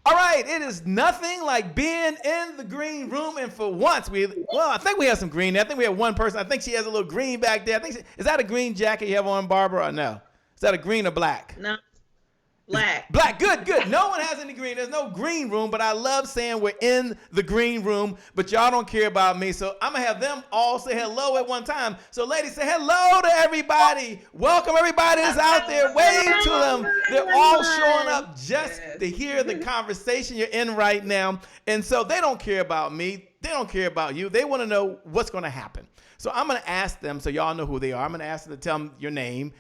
All right, it is nothing like being in the green room, and for once, I think we have some green there. I think we have one person. I think she has a little green back there. Is that a green jacket you have on, Barbara, or no? Is that a green or black? No, black. Black, good. No one has any green. There's no green room, but I love saying we're in the green room, but y'all don't care about me, so I'm going to have them all say hello at one time. So ladies, say hello to everybody. Welcome everybody that's out there. Wave to them. They're all showing up just to hear the conversation you're in right now, and so they don't care about me. They don't care about you. They want to know what's going to happen. So I'm going to ask them, so y'all know who they are. I'm going to ask them to tell them your name.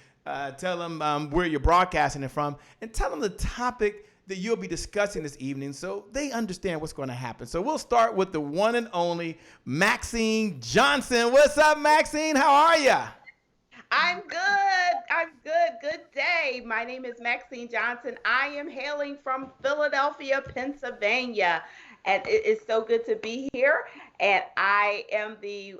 Tell them where you're broadcasting it from, and tell them the topic that you'll be discussing this evening so they understand what's going to happen. So we'll start with the one and only Maxine Johnson. What's up, Maxine? How are you? I'm good. Good day. My name is Maxine Johnson. I am hailing from Philadelphia, Pennsylvania, and it is so good to be here. And I am the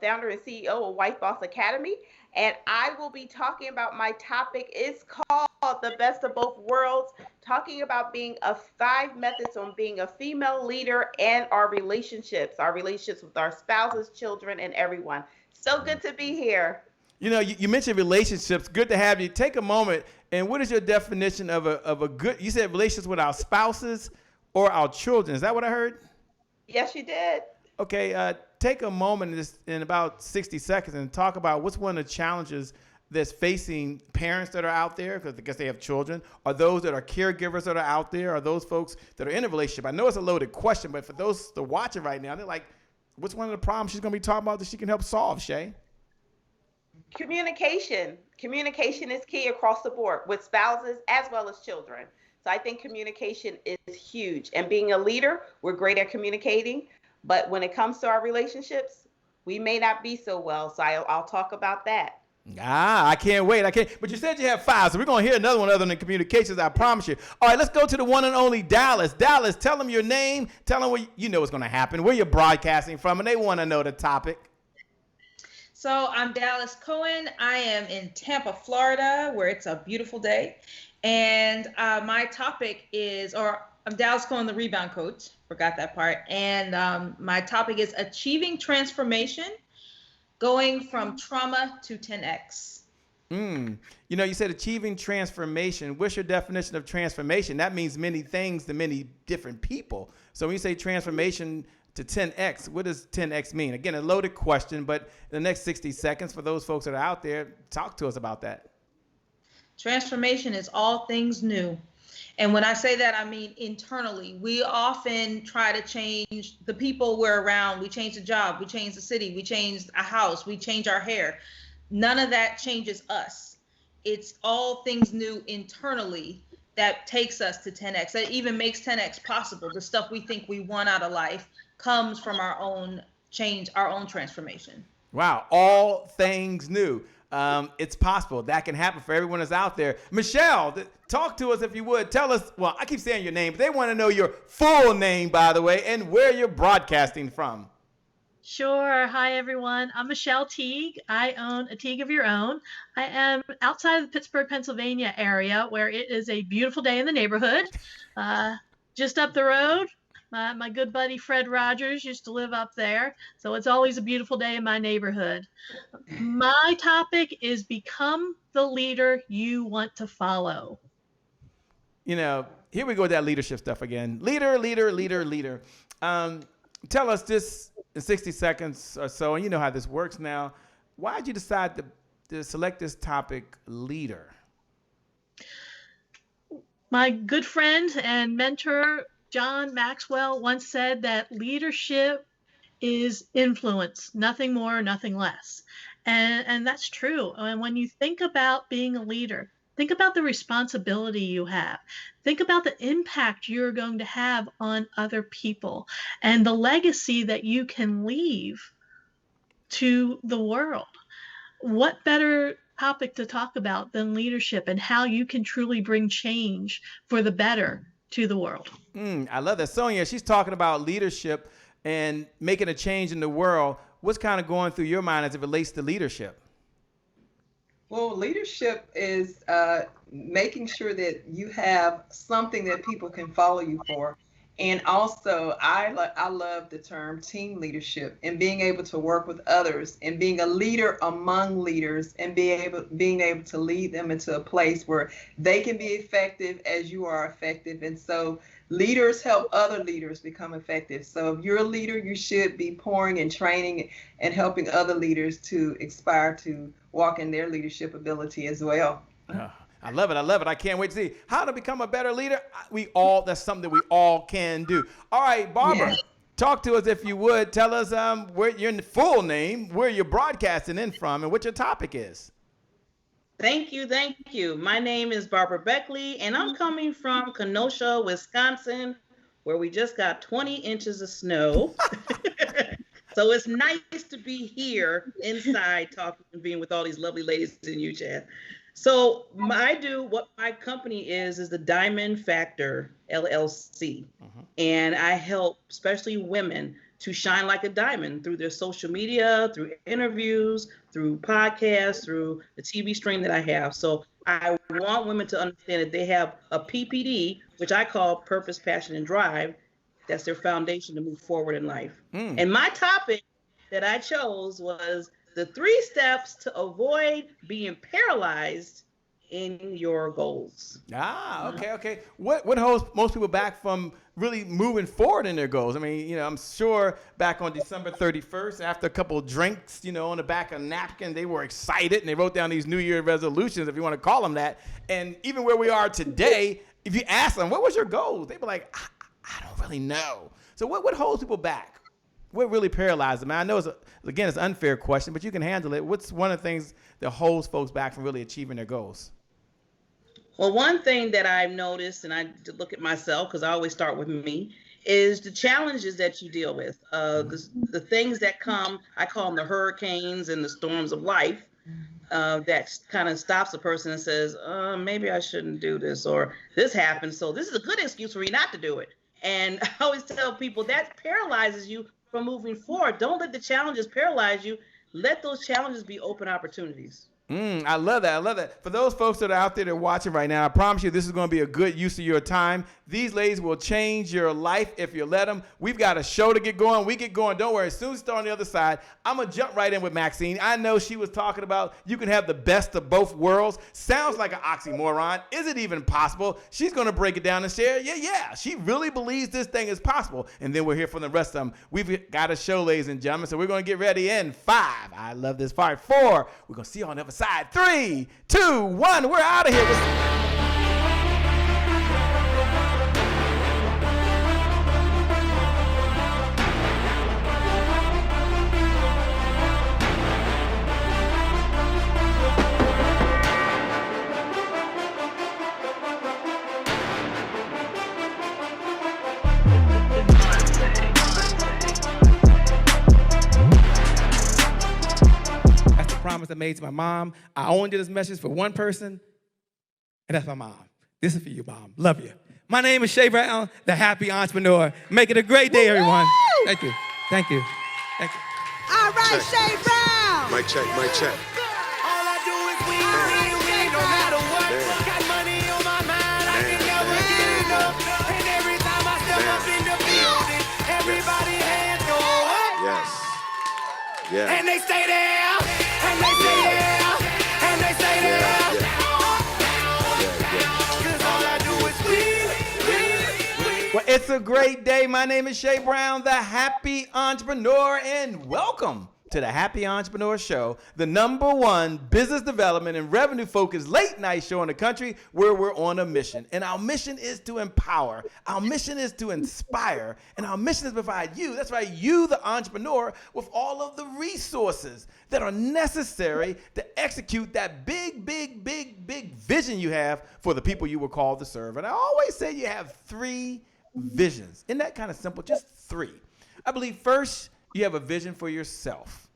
founder and CEO of Wife Boss Academy. And I will be talking about, my topic is called The Best of Both Worlds, talking about being 5 methods on being a female leader and our relationships with our spouses, children, and everyone. So good to be here. You know, you mentioned relationships. Good to have you. Take a moment. And what is your definition of a good, you said relationships with our spouses or our children. Is that what I heard? Yes, you did. Okay, take a moment in about 60 seconds and talk about what's one of the challenges that's facing parents that are out there because they have children, or those that are caregivers that are out there, or those folks that are in a relationship. I know it's a loaded question, but for those that are watching right now, they're like, what's one of the problems she's going to be talking about that she can help solve, Shay? Communication. Communication is key across the board with spouses as well as children. So I think communication is huge. And being a leader, we're great at communicating. But when it comes to our relationships, we may not be so well. So I'll talk about that. I can't wait. But you said you have 5, so we're going to hear another one other than communications, I promise you. All right, let's go to the one and only Dallas. Dallas, tell them your name. Tell them what you know what's going to happen, where you're broadcasting from, and they want to know the topic. So I'm Dallas Kohen. I am in Tampa, Florida, where it's a beautiful day. And my topic is, I'm Dallas Kohen, the rebound coach. Forgot that part. And my topic is achieving transformation, going from trauma to 10X. You know, you said achieving transformation. What's your definition of transformation? That means many things to many different people. So when you say transformation to 10X, what does 10X mean? Again, a loaded question, but in the next 60 seconds, for those folks that are out there, talk to us about that. Transformation is all things new. And when I say that, I mean internally. We often try to change the people we're around. We change the job, we change the city, we change a house, we change our hair. None of that changes us. It's all things new internally that takes us to 10X. That even makes 10X possible. The stuff we think we want out of life comes from our own change, our own transformation. Wow, all things new. It's possible. That can happen for everyone that's out there. Michelle, talk to us if you would. Tell us, well, I keep saying your name, but they want to know your full name, by the way, and where you're broadcasting from. Sure. Hi, everyone. I'm Michelle Teague. I own a Teague of Your Own. I am outside of the Pittsburgh, Pennsylvania area, where it is a beautiful day in the neighborhood. Just up the road, my good buddy Fred Rogers used to live up there. So it's always a beautiful day in my neighborhood. My topic is become the leader you want to follow. You know, here we go with that leadership stuff again. Leader. Tell us this in 60 seconds or so, and you know how this works now. Why did you decide to select this topic, leader? My good friend and mentor, John Maxwell, once said that leadership is influence, nothing more, nothing less. And that's true. And when you think about being a leader, think about the responsibility you have. Think about the impact you're going to have on other people and the legacy that you can leave to the world. What better topic to talk about than leadership and how you can truly bring change for the better to the world? I love that. Sonia, she's talking about leadership and making a change in the world. What's kind of going through your mind as it relates to leadership? Well, leadership is making sure that you have something that people can follow you for. And also, I love the term team leadership and being able to work with others and being a leader among leaders and being able to lead them into a place where they can be effective as you are effective. And so leaders help other leaders become effective. So if you're a leader, you should be pouring and training and helping other leaders to aspire to walk in their leadership ability as well. I love it. I love it. I can't wait to see how to become a better leader. That's something that we all can do. All right, Barbara, Yes. talk to us if you would. Tell us where your full name, where you're broadcasting in from, and what your topic is. Thank you. My name is Barbara Beckley, and I'm coming from Kenosha, Wisconsin, where we just got 20 inches of snow. So it's nice to be here inside talking and being with all these lovely ladies in UChat. So what my company is the Diamond Factor LLC. And I help especially women to shine like a diamond through their social media, through interviews, through podcasts, through the TV stream that I have. So I want women to understand that they have a PPD, which I call Purpose, Passion, and Drive. That's their foundation to move forward in life. And my topic that I chose was the 3 steps to avoid being paralyzed in your goals. Okay. What holds most people back from really moving forward in their goals? I mean, I'm sure back on December 31st, after a couple of drinks, on the back of a napkin, they were excited and they wrote down these New Year resolutions, if you want to call them that. And even where we are today, if you ask them, what was your goals? They'd be like, I don't really know. So what holds people back? What really paralyzed them? I know it's an unfair question, but you can handle it. What's one of the things that holds folks back from really achieving their goals? Well, one thing that I've noticed, and I look at myself because I always start with me, is the challenges that you deal with. The things that come, I call them the hurricanes and the storms of life, that kind of stops a person and says, maybe I shouldn't do this, or this happened, so this is a good excuse for me not to do it. And I always tell people that paralyzes you from moving forward. Don't let the challenges paralyze you. Let those challenges be open opportunities. I love that. For those folks that are out there that are watching right now, I promise you this is going to be a good use of your time. These ladies will change your life if you let them. We've got a show to get going. We get going. Don't worry. As soon as we start on the other side, I'm going to jump right in with Maxine. I know she was talking about you can have the best of both worlds. Sounds like an oxymoron. Is it even possible? She's going to break it down and share. Yeah. She really believes this thing is possible. And then we'll hear from the rest of them. We've got a show, ladies and gentlemen. So we're going to get ready in 5. I love this part. 4. We're going to see you on the other side. 3, 2, 1. We're out of here. Promise I made to my mom. I only did this message for one person, and that's my mom. This is for you, Mom. Love you. My name is Shay Brown, the happy entrepreneur. Make it a great day, everyone. Thank you. All right, Shay Brown. Mic check. All I do is win, no matter what. Got money on my mind, I can never get enough. And every time I step up in the building, everybody hands go up. Yes. Yeah. And they stay there, and they stay there, and they stay there. Cause all I do is win. Well, it's a great day. My name is Shay Brown, the happy entrepreneur, and welcome to the Happy Entrepreneur Show, the #1 business development and revenue focused late night show in the country where we're on a mission. And our mission is to empower. Our mission is to inspire. And our mission is to provide you, that's right, you, the entrepreneur, with all of the resources that are necessary to execute that big vision you have for the people you were called to serve. And I always say you have 3 visions. Isn't that kind of simple? Just 3. I believe first, you have a vision for yourself.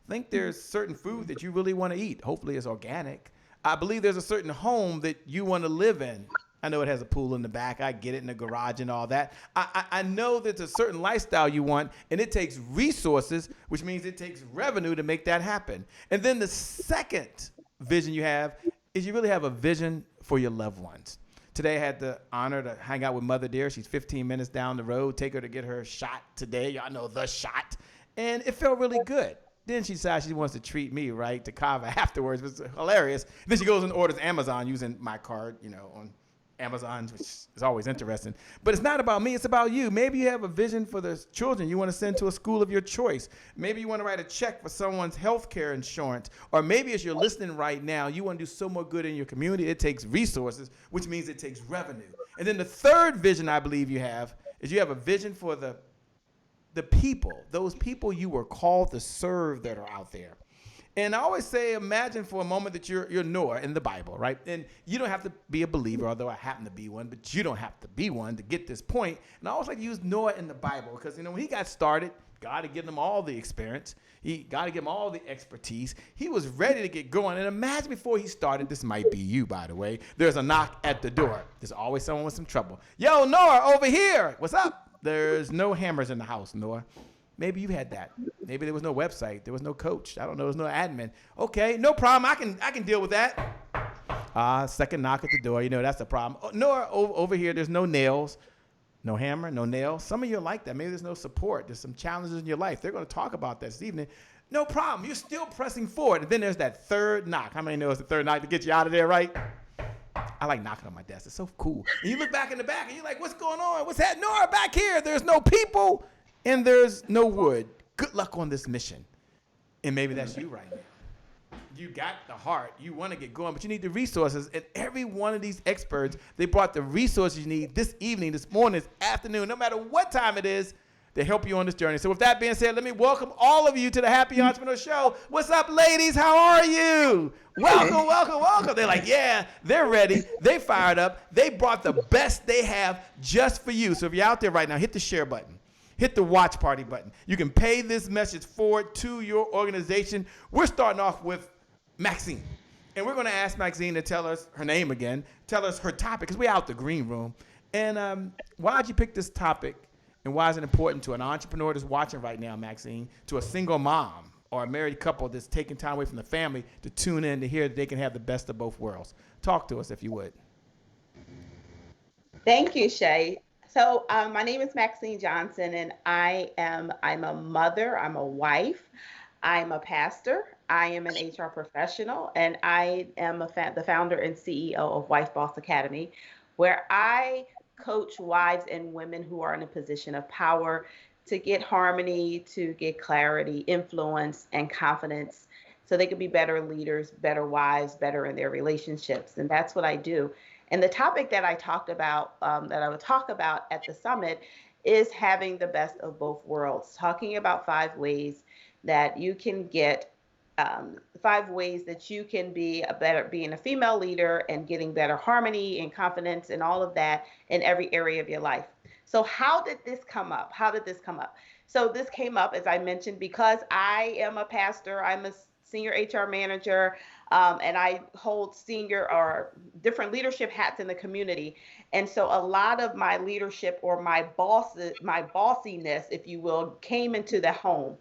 I think there's certain food that you really want to eat. Hopefully it's organic. I believe there's a certain home that you want to live in. I know it has a pool in the back. I get it, in the garage and all that. I know there's a certain lifestyle you want, and it takes resources, which means it takes revenue to make that happen. And then the second vision you have is you really have a vision for your loved ones. Today I had the honor to hang out with Mother Dear. She's 15 minutes down the road. Take her to get her shot today. Y'all know the shot. And it felt really good. Then she decides she wants to treat me, right, to Kava afterwards. It was hilarious. Then she goes and orders Amazon using my card, on Amazon, which is always interesting. But it's not about me. It's about you. Maybe you have a vision for the children you want to send to a school of your choice. Maybe you want to write a check for someone's health care insurance. Or maybe as you're listening right now, you want to do so more good in your community. It takes resources, which means it takes revenue. And then the third vision I believe you have is you have a vision for the people, those people you were called to serve that are out there. And I always say, imagine for a moment that you're Noah in the Bible, right? And you don't have to be a believer, although I happen to be one, but you don't have to be one to get this point. And I always like to use Noah in the Bible because, when he got started, God had given him all the experience. God had given him all the expertise. He was ready to get going. And imagine before he started, this might be you, by the way, there's a knock at the door. There's always someone with some trouble. Yo, Noah, over here. What's up? There's no hammers in the house, Noah. Maybe you had that. Maybe there was no website. There was no coach. I don't know. There's no admin. Okay, no problem. I can deal with that. Second knock at the door. That's the problem. Oh, Noah, over here, there's no nails. No hammer, no nails. Some of you are like that. Maybe there's no support. There's some challenges in your life. They're going to talk about that this evening. No problem. You're still pressing forward. And then there's that third knock. How many know it's the third knock to get you out of there, right? I like knocking on my desk. It's so cool. And you look back in the back and you're like, what's going on? What's that? Noah, back here. There's no people. And there's no wood. Good luck on this mission. And maybe that's you right now. You got the heart. You want to get going, but you need the resources. And every one of these experts, they brought the resources you need this evening, this morning, this afternoon, no matter what time it is, to help you on this journey. So with that being said, let me welcome all of you to the Happy Entrepreneur Show. What's up, ladies? How are you? Welcome, welcome, welcome. They're like, yeah, they're ready. They fired up. They brought the best they have just for you. So if you're out there right now, hit the share button. Hit the watch party button. You can pay this message forward to your organization. We're starting off with Maxine. And we're going to ask Maxine to tell us her name again, tell us her topic, because we're out the green room. And why did you pick this topic, and why is it important to an entrepreneur that's watching right now, Maxine, to a single mom or a married couple that's taking time away from the family to tune in to hear that they can have the best of both worlds? Talk to us, if you would. Thank you, Shay. So my name is Maxine Johnson, and I'm a mother, I'm a wife, I'm a pastor, I am an HR professional, and I am the founder and CEO of Wife Boss Academy, where I coach wives and women who are in a position of power to get harmony, to get clarity, influence, and confidence so they can be better leaders, better wives, better in their relationships. And that's what I do. And the topic that I talked about, that I would talk about at the summit, is having the best of both worlds, talking about 5 ways that you can get, 5 ways that you can be being a female leader and getting better harmony and confidence and all of that in every area of your life. So how did this come up? So this came up, as I mentioned, because I am a pastor, I'm a senior HR manager, and I hold senior or different leadership hats in the community. And so a lot of my leadership, or my bossiness, if you will, came into the home.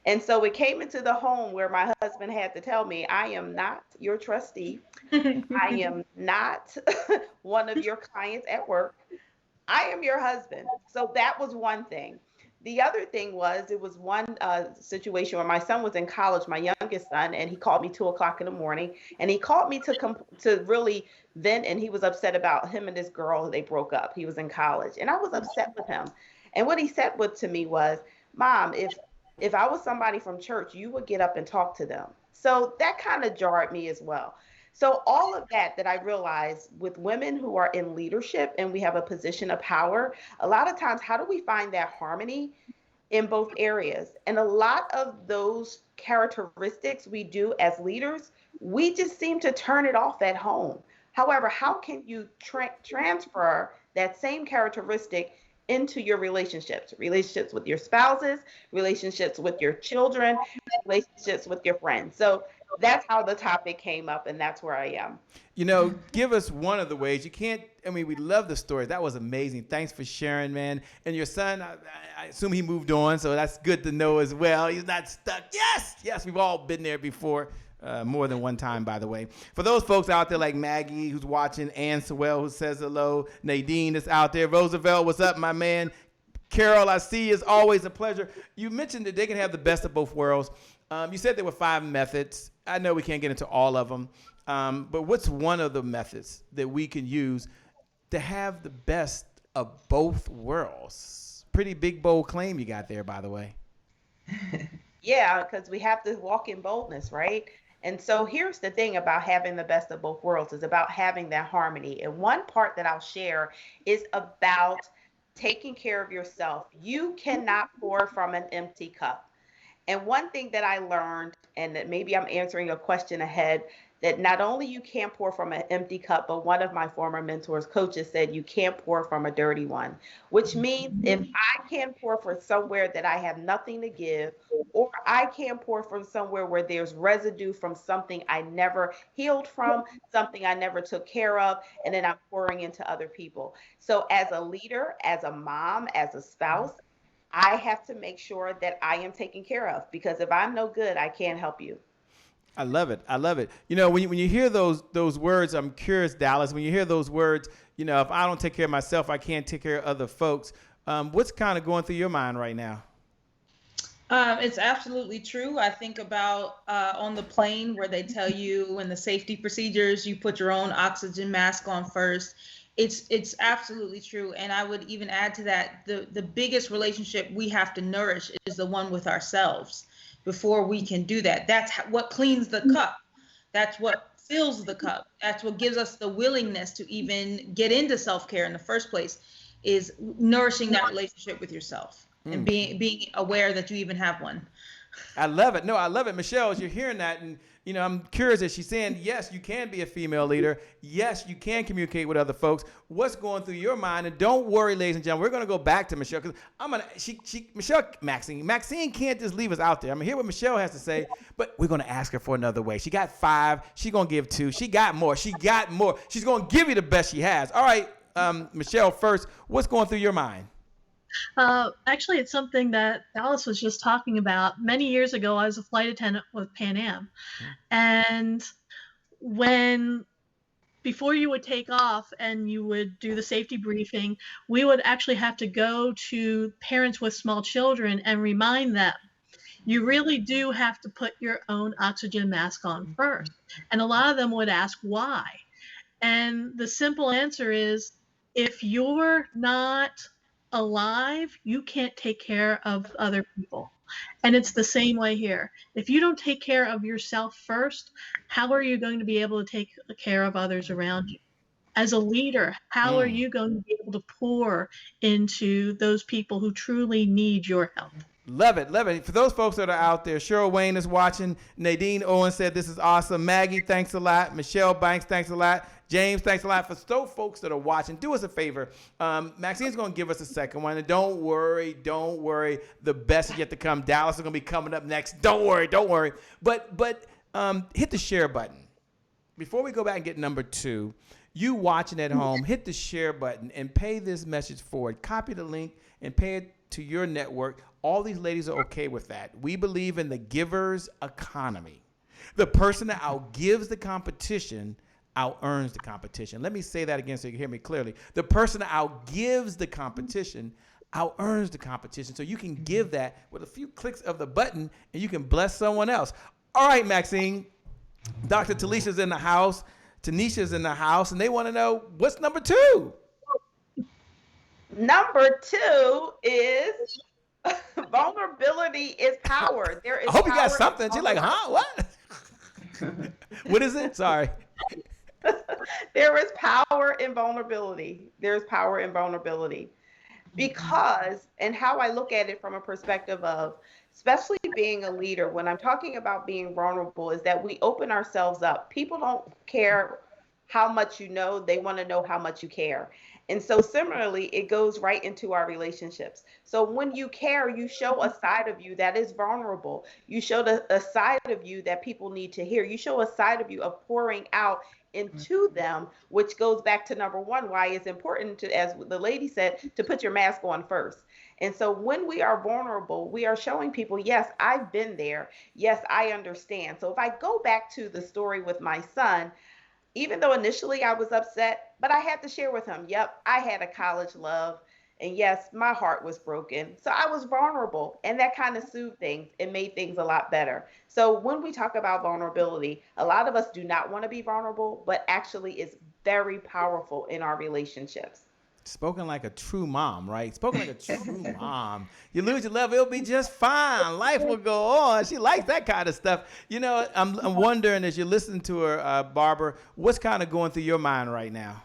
And so it came into the home where my husband had to tell me, I am not your trustee. I am not one of your clients at work. I am your husband. So that was one thing. The other thing was, it was one situation where my son was in college, my youngest son, and he called me 2:00 in the morning, and he called me to really vent, and he was upset about him and this girl. They broke up. He was in college, and I was upset with him. And what he said to me was, Mom, if I was somebody from church, you would get up and talk to them. So that kind of jarred me as well. So all of that I realized with women who are in leadership and we have a position of power, a lot of times, how do we find that harmony in both areas? And a lot of those characteristics we do as leaders, we just seem to turn it off at home. However, how can you transfer that same characteristic into your relationships with your spouses, relationships with your children, relationships with your friends? So that's how the topic came up, and that's where I am. Give us one of the ways. We love the story. That was amazing. Thanks for sharing, man. And your son, I assume he moved on, so that's good to know as well. He's not stuck. Yes, we've all been there before. more than one time, by the way. For those folks out there like Maggie, who's watching, Ann Sewell, who says hello, Nadine is out there, Roosevelt, what's up, my man? Carol, I see you. It's always a pleasure. You mentioned that they can have the best of both worlds. You said there were 5 methods. I know we can't get into all of them, but what's one of the methods that we can use to have the best of both worlds? Pretty big, bold claim you got there, by the way. Yeah, because we have to walk in boldness, right? And so here's the thing about having the best of both worlds is about having that harmony. And one part that I'll share is about taking care of yourself. You cannot pour from an empty cup. And one thing that I learned, and that maybe I'm answering a question ahead, that not only you can't pour from an empty cup, but one of my former mentors, coaches, said you can't pour from a dirty one, which means if I can pour from somewhere that I have nothing to give, or I can pour from somewhere where there's residue from something I never healed from, something I never took care of, and then I'm pouring into other people. So as a leader, as a mom, as a spouse, I have to make sure that I am taken care of, because if I'm no good, I can't help you. I love it. I love it. You know, when you hear those words, I'm curious, Dallas, when you hear those words, you know, if I don't take care of myself, I can't take care of other folks. What's kind of going through your mind right now? It's absolutely true. I think about on the plane where they tell you in the safety procedures, you put your own oxygen mask on first. It's absolutely true. And I would even add to that, the biggest relationship we have to nourish is the one with ourselves before we can do that. That's what cleans the cup. That's what fills the cup. That's what gives us the willingness to even get into self-care in the first place, is nourishing that relationship with yourself and being aware that you even have one. I love it. No, I love it. Michelle, as you're hearing that, and you know, I'm curious, as she's saying, yes, you can be a female leader. Yes, you can communicate with other folks. What's going through your mind? And don't worry, ladies and gentlemen, we're going to go back to Michelle, because Maxine can't just leave us out there. I'm going to hear what Michelle has to say, but we're going to ask her for another way. She got 5. She's going to give 2. She got more. She's going to give you the best she has. All right, Michelle, first, what's going through your mind? Actually, it's something that Dallas was just talking about. Many years ago, I was a flight attendant with Pan Am. And before you would take off and you would do the safety briefing, we would actually have to go to parents with small children and remind them, you really do have to put your own oxygen mask on first. And a lot of them would ask why. And the simple answer is, if you're not alive, you can't take care of other people. And it's the same way here. If you don't take care of yourself first, how are you going to be able to take care of others around you? As a leader, how are you going to be able to pour into those people who truly need your help? Love it. Love it. For those folks that are out there, Cheryl Wayne is watching. Nadine Owen said, this is awesome. Maggie, thanks a lot. Michelle Banks, thanks a lot. James, thanks a lot. For those folks that are watching, do us a favor. Maxine's going to give us a second one. And don't worry. The best is yet to come. Dallas is going to be coming up next. Don't worry. But hit the share button. Before we go back and get number 2, you watching at home, hit the share button and pay this message forward. Copy the link and pay it to your network. All these ladies are okay with that. We believe in the giver's economy. The person that outgives the competition out-earns the competition. Let me say that again so you can hear me clearly. The person that outgives the competition out-earns the competition. So you can give that with a few clicks of the button and you can bless someone else. All right, Maxine. Dr. Talicia's in the house. Tanisha's in the house, and they want to know, what's number 2? Number 2 is vulnerability is power. There is. I hope you got something. She's like, huh? What? What is it? Sorry. There is power in vulnerability. There's power in vulnerability. Because, and how I look at it from a perspective of, especially being a leader, when I'm talking about being vulnerable, is that we open ourselves up. People don't care how much you know, they want to know how much you care. And so similarly, it goes right into our relationships. So when you care, you show a side of you that is vulnerable. You show a side of you that people need to hear. You show a side of you of pouring out into them, which goes back to number one, why it's important to, as the lady said, to put your mask on first. And so when we are vulnerable, we are showing people, yes, I've been there. Yes, I understand. So if I go back to the story with my son, even though initially I was upset, but I had to share with him, yep, I had a college love. And yes, my heart was broken. So I was vulnerable, and that kind of soothed things and made things a lot better. So when we talk about vulnerability, a lot of us do not want to be vulnerable, but actually it's very powerful in our relationships. Spoken like a true mom, right? Spoken like a true mom. You lose your love, it'll be just fine. Life will go on. She likes that kind of stuff. You know, I'm wondering, as you listen to her, Barbara, what's kind of going through your mind right now?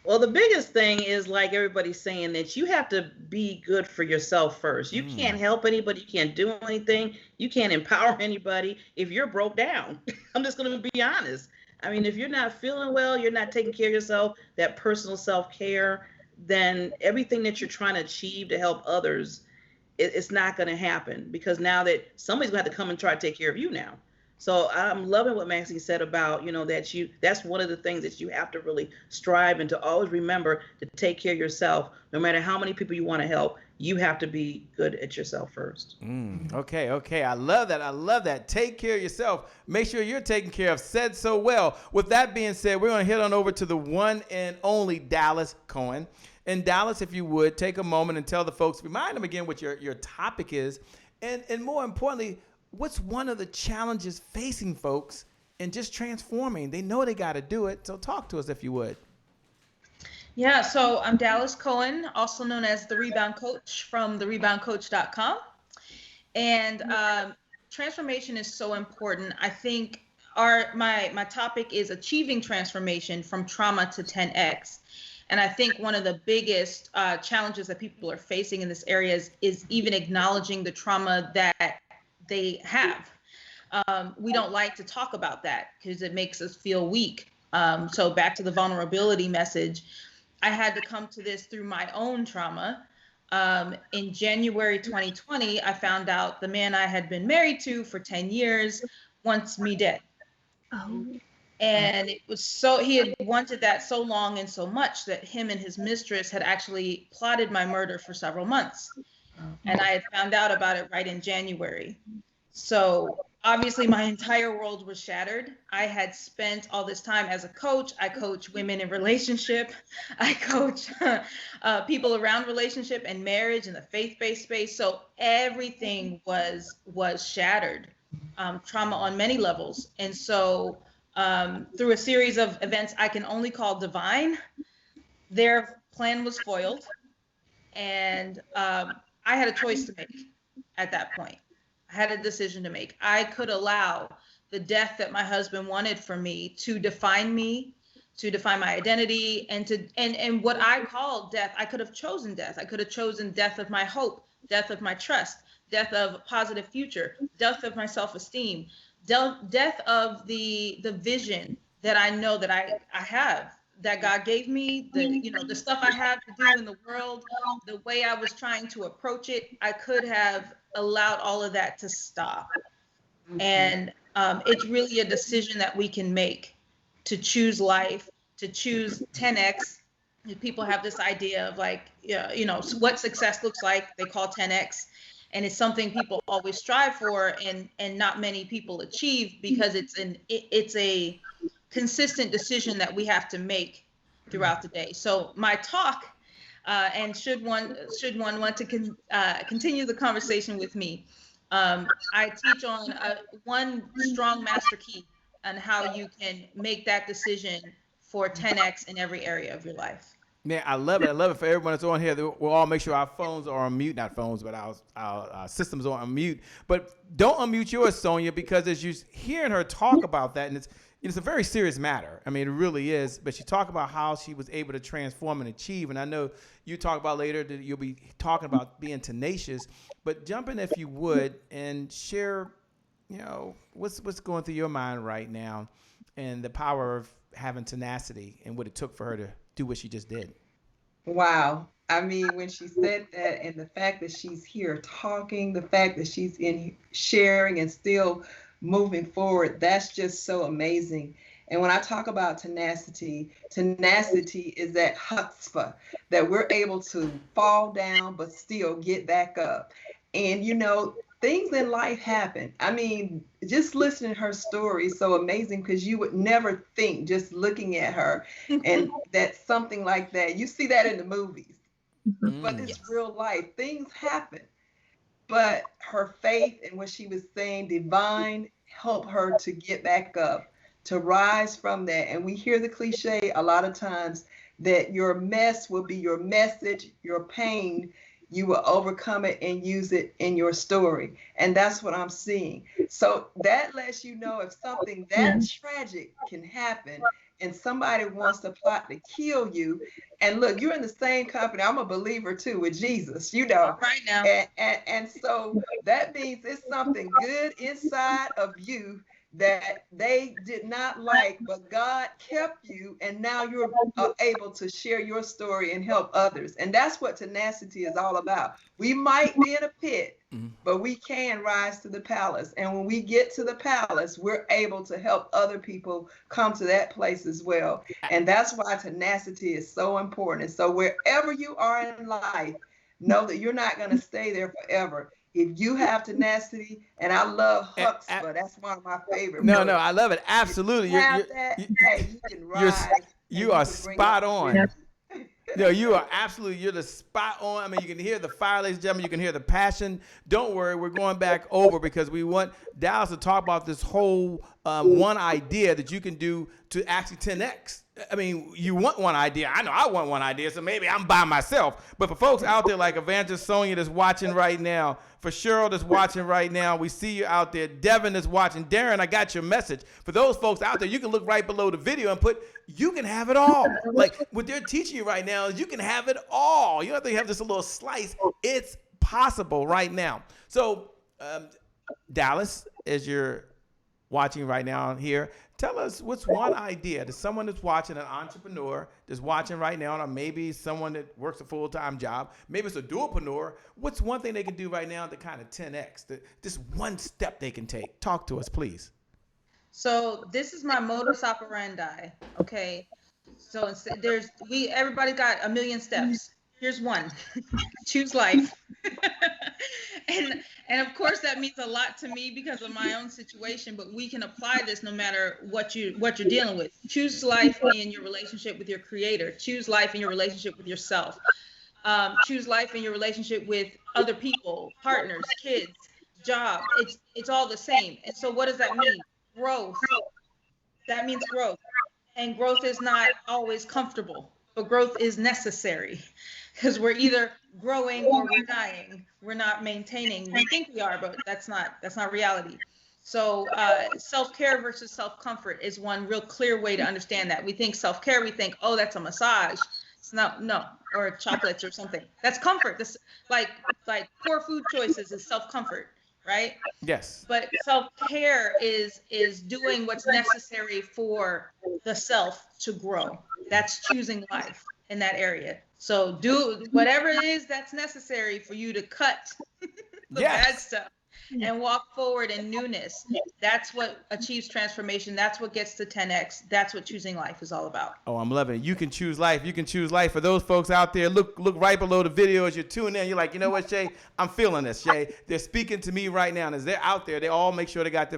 Well, the biggest thing is, like everybody's saying, that you have to be good for yourself first. You can't help anybody. You can't do anything. You can't empower anybody if you're broke down. I'm just going to be honest. I mean, if you're not feeling well, you're not taking care of yourself, that personal self-care, then everything that you're trying to achieve to help others, it's not going to happen, because now that somebody's going to have to come and try to take care of you now. So I'm loving what Maxine said about, that's one of the things that you have to really strive and to always remember to take care of yourself. No matter how many people you want to help, you have to be good at yourself first. Okay. I love that. Take care of yourself. Make sure you're taken care of. Said so well. With that being said, we're going to head on over to the one and only Dallas Kohen. And Dallas, if you would, take a moment and tell the folks, remind them again what your topic is. And more importantly, what's one of the challenges facing folks in just transforming? They know they got to do it. So talk to us if you would. Yeah, so I'm Dallas Kohen, also known as the Rebound Coach from thereboundcoach.com. And transformation is so important. I think my topic is achieving transformation from trauma to 10x. And I think one of the biggest challenges that people are facing in this area is even acknowledging the trauma that they have. We don't like to talk about that because it makes us feel weak. So back to the vulnerability message, I had to come to this through my own trauma. In January 2020, I found out the man I had been married to for 10 years wants me dead. Oh. And it was he had wanted that so long and so much that him and his mistress had actually plotted my murder for several months. And I had found out about it right in January. So obviously my entire world was shattered. I had spent all this time as a coach. I coach women in relationship. I coach people around relationship and marriage and the faith-based space. So everything was shattered, trauma on many levels. And so through a series of events I can only call divine, their plan was foiled. And I had a choice to make at that point. I had a decision to make. I could allow the death that my husband wanted for me, to define my identity, and what I call death. I could have chosen death. I could have chosen death of my hope, death of my trust, death of a positive future, death of my self-esteem, death of the vision that I know that I have, that God gave me, the stuff I have to do in the world, the way I was trying to approach it. I could have allowed all of that to stop. And it's really a decision that we can make, to choose life, to choose 10x. People have this idea of what success looks like. They call 10x. And it's something people always strive for, and not many people achieve, because it's a consistent decision that we have to make throughout the day. So my talk, and should one want to continue the conversation with me, I teach on one strong master key on how you can make that decision for 10x in every area of your life. Man, I love it. I love it. For everyone that's on here, we'll all make sure our phones are on mute. Not phones, but our systems are on mute. But don't unmute yours, Sonia, because as you're hearing her talk about that, and it's a very serious matter. I mean, it really is. But she talked about how she was able to transform and achieve. And I know you talk about later that you'll be talking about being tenacious. But jump in, if you would, and share, what's going through your mind right now, and the power of having tenacity and what it took for her to do what she just did. Wow. I mean, when she said that, and the fact that she's here talking, the fact that she's in sharing and still moving forward, that's just so amazing. And when I talk about tenacity is that chutzpah, that we're able to fall down but still get back up. And things in life happen. I mean, just listening to her story is so amazing, because you would never think, just looking at her, and that something like that, you see that in the movies, but it's real life. Things happen. But her faith and what she was saying, divine, helped her to get back up, to rise from that. And we hear the cliche a lot of times that your mess will be your message, your pain, you will overcome it and use it in your story. And that's what I'm seeing. So that lets you know, if something that tragic can happen and somebody wants to plot to kill you, and look, you're in the same company. I'm a believer too with Jesus, Right now. And so that means it's something good inside of you that they did not like, but God kept you, and now you're able to share your story and help others. And that's what tenacity is all about. We might be in a pit, but we can rise to the palace. And when we get to the palace, we're able to help other people come to that place as well. And that's why tenacity is so important. And so wherever you are in life, know that you're not going to stay there forever. If you have tenacity, and I love chutzpah, that's one of my favorite words. No, I love it. Absolutely. You can rise. You are spot on. No, you are absolutely, you're the spot on. I mean, you can hear the fire, ladies and gentlemen. You can hear the passion. Don't worry, we're going back over, because we want Dallas to talk about this whole one idea that you can do to actually 10X. I mean, you want one idea. I know I want one idea, so maybe I'm by myself. But for folks out there like Evangelist Sonia that's watching right now, for Cheryl that's watching right now, we see you out there. Devin is watching. Darren, I got your message. For those folks out there, you can look right below the video and put, you can have it all. Like what they're teaching you right now is you can have it all. You don't have to have just a little slice. It's possible right now. So, Dallas, as you're watching right now here, tell us what's one idea to someone that's watching, an entrepreneur that's watching right now, or maybe someone that works a full-time job, maybe it's a dualpreneur. What's one thing they can do right now to kind of 10X, just one step they can take? Talk to us, please. So this is my modus operandi. Okay. So everybody got a million steps. Here's one. Choose life. And of course that means a lot to me because of my own situation, but we can apply this no matter what you're dealing with. Choose life in your relationship with your creator. Choose life in your relationship with yourself. Choose life in your relationship with other people, partners, kids, job. It's all the same. And so what does that mean? Growth. That means growth. And growth is not always comfortable, but growth is necessary, because we're either growing or we're dying. We're not maintaining. We think we are, but that's not reality. So self-care versus self-comfort is one real clear way to understand that. We think self-care, we think, oh, that's a massage. It's not, no, or chocolates or something. That's comfort. This like poor food choices is self-comfort, right? Yes. But self-care is doing what's necessary for the self to grow. That's choosing life in that area. So do whatever it is that's necessary for you to cut the bad stuff and walk forward in newness. That's what achieves transformation. That's what gets to 10X. That's what choosing life is all about. Oh, I'm loving it. You can choose life. You can choose life. For those folks out there, look right below the video as you're tuning in. You're like, you know what, Shay? I'm feeling this, Shay. They're speaking to me right now. And as they're out there, they all make sure they got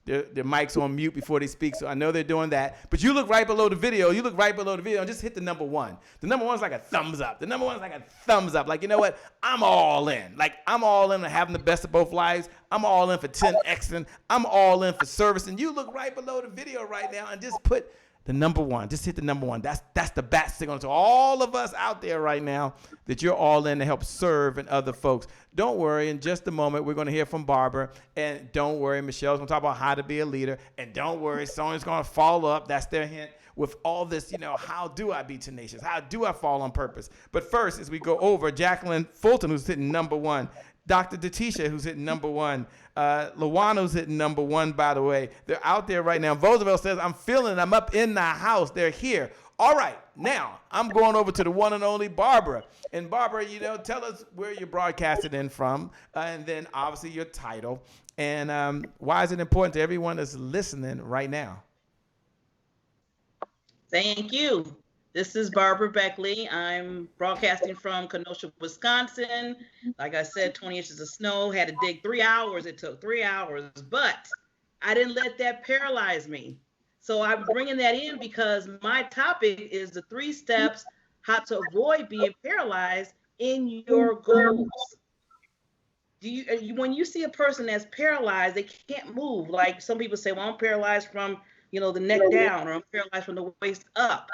their mics on mute before they speak. So I know they're doing that. But you look right below the video. You look right below the video and just hit the number one. The number one's like a thumbs up. The number one's like a thumbs up. Like, you know what? I'm all in. Like, I'm all in on having the best of both lives. I'm all in for 10Xing. I'm all in for service. And you look right below the video right now and just put the number one. Just hit the number one. That's the bat signal to all of us out there right now that you're all in to help serve and other folks. Don't worry. In just a moment, we're going to hear from Barbara. And don't worry, Michelle's going to talk about how to be a leader. And don't worry, Sonia's going to follow up. That's their hint with all this, how do I be tenacious? How do I fall on purpose? But first, as we go over, Jacqueline Fulton, who's hitting number one. Dr. Teague, who's hitting number one. Lawano's hitting number one, by the way. They're out there right now. Roosevelt says, I'm feeling it. I'm up in the house. They're here. All right. Now, I'm going over to the one and only Barbara. And Barbara, tell us where you're broadcasting in from, and then obviously your title. And why is it important to everyone that's listening right now? Thank you. This is Barbara Beckley. I'm broadcasting from Kenosha, Wisconsin. Like I said, 20 inches of snow. Had to dig 3 hours. It took 3 hours, but I didn't let that paralyze me. So I'm bringing that in because my topic is the 3 steps how to avoid being paralyzed in your goals. When you see a person that's paralyzed, they can't move. Like some people say, well, I'm paralyzed from, the neck down, or I'm paralyzed from the waist up.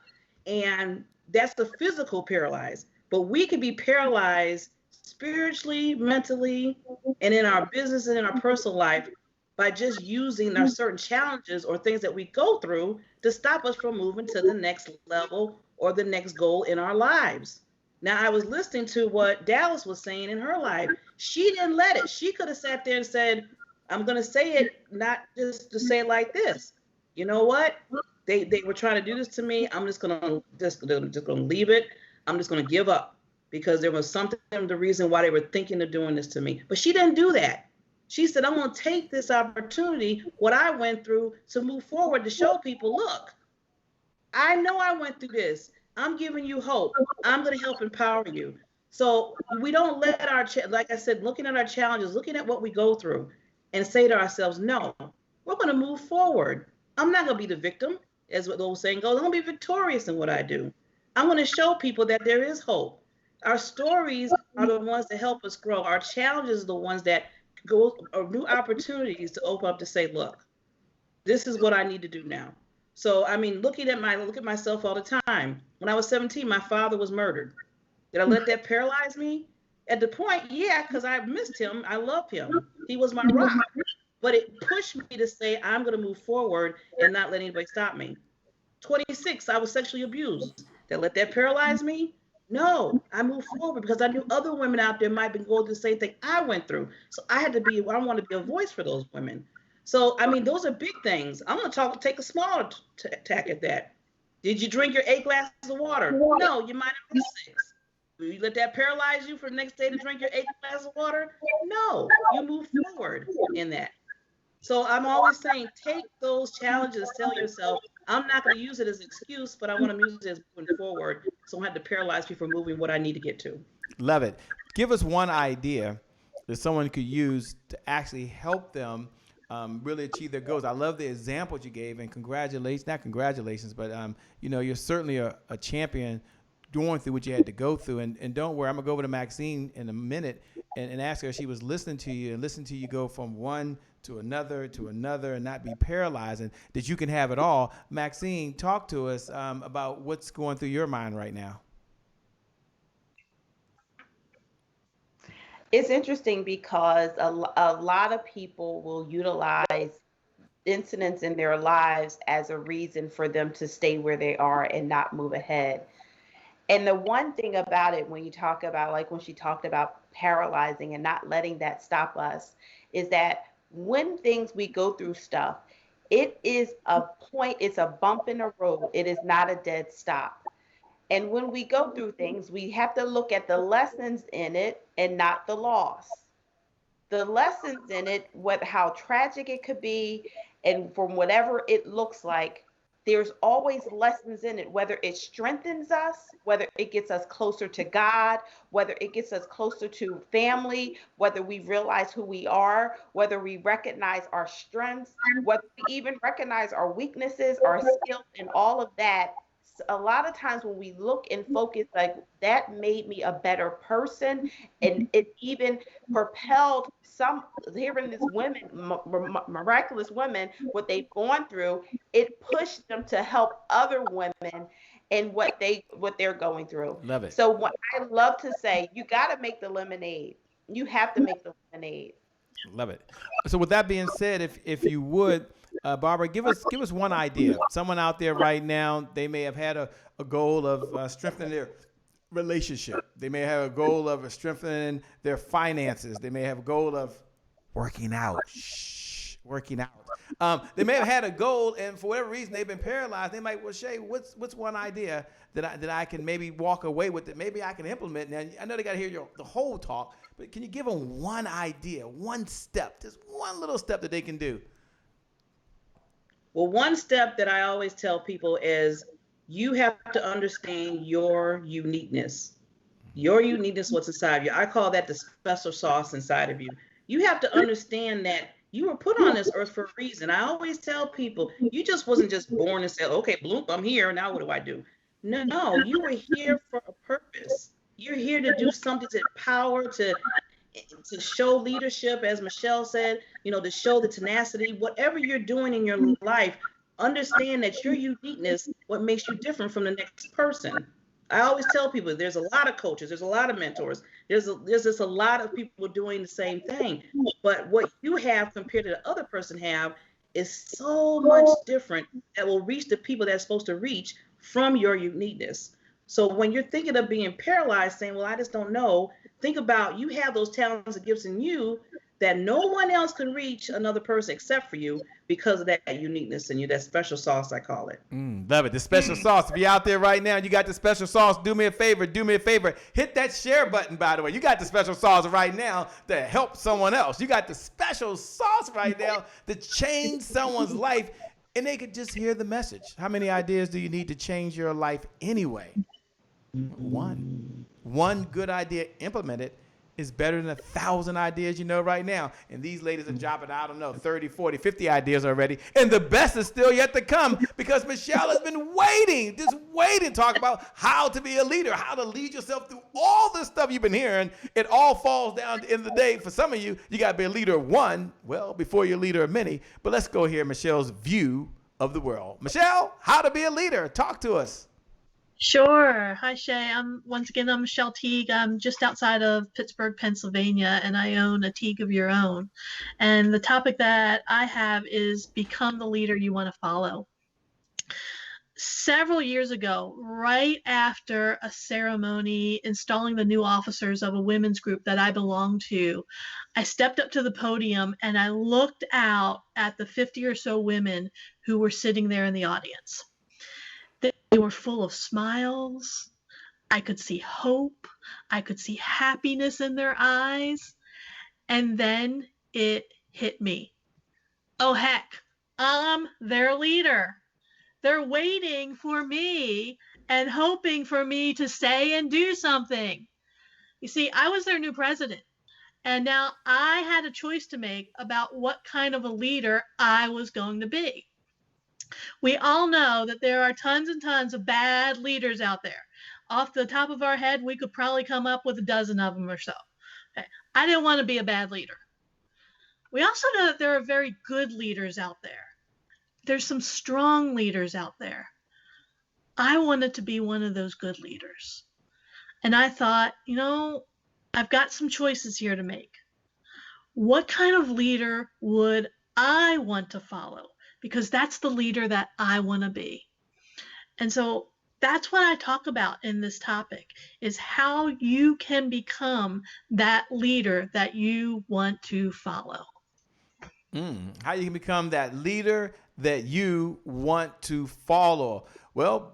And that's the physical paralyzed. But we can be paralyzed spiritually, mentally, and in our business and in our personal life by just using our certain challenges or things that we go through to stop us from moving to the next level or the next goal in our lives. Now, I was listening to what Dallas was saying in her life. She didn't let it. She could have sat there and said, I'm going to say it, not just to say it like this. You know what? They were trying to do this to me. I'm just gonna leave it. I'm just gonna give up because there was something, the reason why they were thinking of doing this to me. But she didn't do that. She said, I'm gonna take this opportunity, what I went through, to move forward, to show people, look, I know I went through this. I'm giving you hope. I'm gonna help empower you. So we don't let like I said, looking at our challenges, looking at what we go through, and say to ourselves, no, we're gonna move forward. I'm not gonna be the victim. As what the old saying goes, I'm gonna be victorious in what I do. I'm gonna show people that there is hope. Our stories are the ones that help us grow. Our challenges are the ones that are new opportunities to open up to say, look, this is what I need to do now. So, I mean, look at myself all the time. When I was 17, my father was murdered. Did I let that paralyze me? At the point, yeah, because I missed him. I love him. He was my rock. But it pushed me to say, I'm going to move forward and not let anybody stop me. 26, I was sexually abused. Did I let that paralyze me? No, I moved forward because I knew other women out there might be going through the same thing I went through. So I want to be a voice for those women. So, I mean, those are big things. I'm going to take a smaller tack at that. Did you drink your 8 glasses of water? No, you might have been 6. Will you let that paralyze you for the next day to drink your 8 glasses of water? No, you move forward in that. So I'm always saying, take those challenges, tell yourself, I'm not going to use it as an excuse, but I want to use it as moving forward. So I don't have to paralyze me from moving what I need to get to. Love it. Give us one idea that someone could use to actually help them really achieve their goals. I love the examples you gave, and not congratulations, but you're certainly a champion going through what you had to go through. And don't worry, I'm going to go over to Maxine in a minute and ask her if she was listening to you and listen to you go from one to another and not be paralyzed, and that you can have it all. Maxine, talk to us about what's going through your mind right now. It's interesting because a lot of people will utilize incidents in their lives as a reason for them to stay where they are and not move ahead. And the one thing about it, when you talk about, like when she talked about paralyzing and not letting that stop us, is that when we go through stuff, it is a point, it's a bump in the road. It is not a dead stop. And when we go through things, we have to look at the lessons in it and not the loss. The lessons in it, how tragic it could be, and from whatever it looks like, there's always lessons in it, whether it strengthens us, whether it gets us closer to God, whether it gets us closer to family, whether we realize who we are, whether we recognize our strengths, whether we even recognize our weaknesses, our skills, and all of that. A lot of times when we look and focus, like, that made me a better person, and it even propelled hearing these women, miraculous women, what they've gone through, it pushed them to help other women in what they're going through. Love it. So what I love to say, you got to make the lemonade. You have to make the lemonade. Love it. So with that being said, if you would, Barbara, give us one idea. Someone out there right now, they may have had a goal of strengthening their relationship. They may have a goal of strengthening their finances. They may have a goal of working out. They may have had a goal, and for whatever reason they've been paralyzed. They might, well, Shay, what's one idea that I can maybe walk away with, that maybe I can implement? Now, I know they got to hear the whole talk, but can you give them one idea, one step, just one little step that they can do? Well, one step that I always tell people is you have to understand your uniqueness. Your uniqueness, what's inside of you. I call that the special sauce inside of you. You have to understand that you were put on this earth for a reason. I always tell people, you just wasn't just born and said, okay, bloop, I'm here. Now what do I do? No, you were here for a purpose. You're here to do something, to empower, to show leadership, as Michelle said, to show the tenacity. Whatever you're doing in your life, understand that your uniqueness, what makes you different from the next person. I always tell people there's a lot of coaches, there's a lot of mentors, there's just a lot of people doing the same thing. But what you have compared to the other person have is so much different that will reach the people that's supposed to reach from your uniqueness. So when you're thinking of being paralyzed, saying, well, I just don't know, think about you have those talents and gifts in you that no one else can reach another person except for you because of that uniqueness in you, that special sauce, I call it. Love it. The special sauce. If you're out there right now and you got the special sauce, do me a favor. Hit that share button, by the way. You got the special sauce right now to help someone else. You got the special sauce right now to change someone's life, and they could just hear the message. How many ideas do you need to change your life anyway? One good idea implemented is better than 1,000 ideas right now. And these ladies are dropping, 30, 40, 50 ideas already. And the best is still yet to come because Michelle has been waiting to talk about how to be a leader, how to lead yourself through all this stuff you've been hearing. It all falls down to the end of the day. For some of you, you got to be a leader of one, before you're a leader of many. But let's go hear Michelle's view of the world. Michelle, how to be a leader. Talk to us. Sure. Hi, Shay. I'm Michelle Teague. I'm just outside of Pittsburgh, Pennsylvania, and I own a Teague of your own. And the topic that I have is become the leader you want to follow. Several years ago, right after a ceremony installing the new officers of a women's group that I belong to, I stepped up to the podium and I looked out at the 50 or so women who were sitting there in the audience. They were full of smiles. I could see hope. I could see happiness in their eyes. And then it hit me. Oh, heck, I'm their leader. They're waiting for me and hoping for me to say and do something. You see, I was their new president. And now I had a choice to make about what kind of a leader I was going to be. We all know that there are tons and tons of bad leaders out there. Off the top of our head, we could probably come up with a dozen of them or so. Okay. I didn't want to be a bad leader. We also know that there are very good leaders out there. There's some strong leaders out there. I wanted to be one of those good leaders. And I thought, I've got some choices here to make. What kind of leader would I want to follow? Because that's the leader that I want to be. And so that's what I talk about in this topic, is how you can become that leader that you want to follow. How you can become that leader that you want to follow. Well,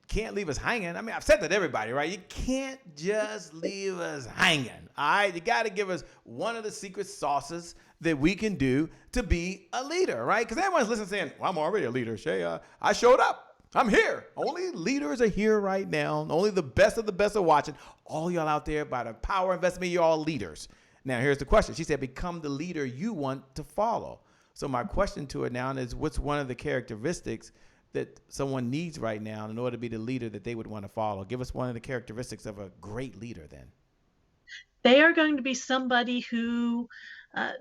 can't leave us hanging. I mean, I've said that to everybody, right? You can't just leave us hanging. All right, you got to give us one of the secret sauces that we can do to be a leader, right? Because everyone's listening saying, well, I'm already a leader, Shay. I showed up. I'm here. Only leaders are here right now. Only the best of the best are watching. All y'all out there, by the power investment, you're all leaders. Now, here's the question. She said, become the leader you want to follow. So my question to her now is, what's one of the characteristics that someone needs right now in order to be the leader that they would want to follow? Give us one of the characteristics of a great leader then. They are going to be somebody who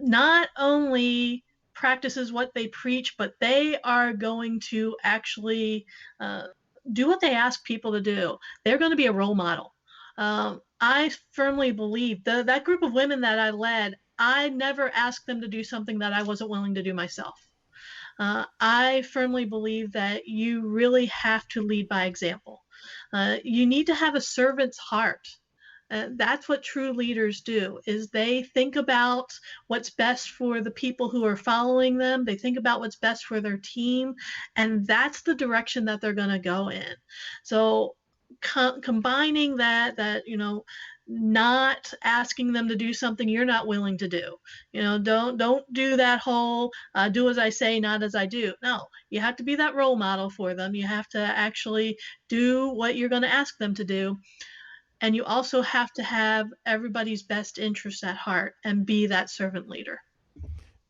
not only practices what they preach, but they are going to actually do what they ask people to do. They're going to be a role model. I firmly believe that group of women that I led, I never asked them to do something that I wasn't willing to do myself. I firmly believe that you really have to lead by example. You need to have a servant's heart. That's what true leaders do, is they think about what's best for the people who are following them. They think about what's best for their team, and that's the direction that they're going to go in. So combining that, not asking them to do something you're not willing to do. Don't do that whole do as I say, not as I do. No, you have to be that role model for them. You have to actually do what you're going to ask them to do. And you also have to have everybody's best interests at heart and be that servant leader.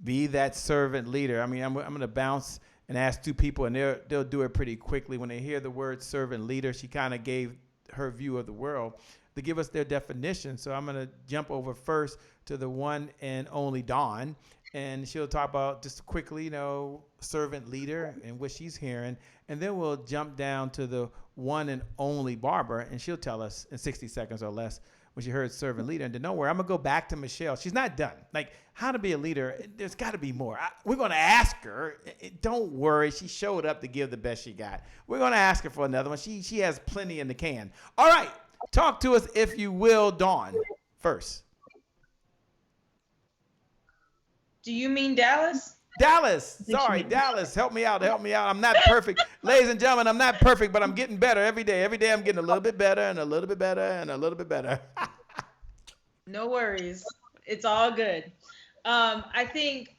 Be that servant leader. I mean, I'm going to bounce and ask two people, and they'll do it pretty quickly. When they hear the word servant leader, she kind of gave her view of the world to give us their definition. So I'm going to jump over first to the one and only Dawn, and she'll talk about just quickly, servant leader and what she's hearing. And then we'll jump down to the one and only Barbara, and she'll tell us in 60 seconds or less when she heard servant leader. And then don't worry, I'm going to go back to Michelle. She's not done. Like, how to be a leader, there's got to be more. We're going to ask her. Don't worry, she showed up to give the best she got. We're going to ask her for another one. She has plenty in the can. All right, talk to us, if you will, Dawn, first. Do you mean Dallas? Dallas. Sorry, Dallas. Help me out. I'm not perfect. Ladies and gentlemen, I'm not perfect, but I'm getting better every day. Every day I'm getting a little bit better and a little bit better and a little bit better. No worries. It's all good. I think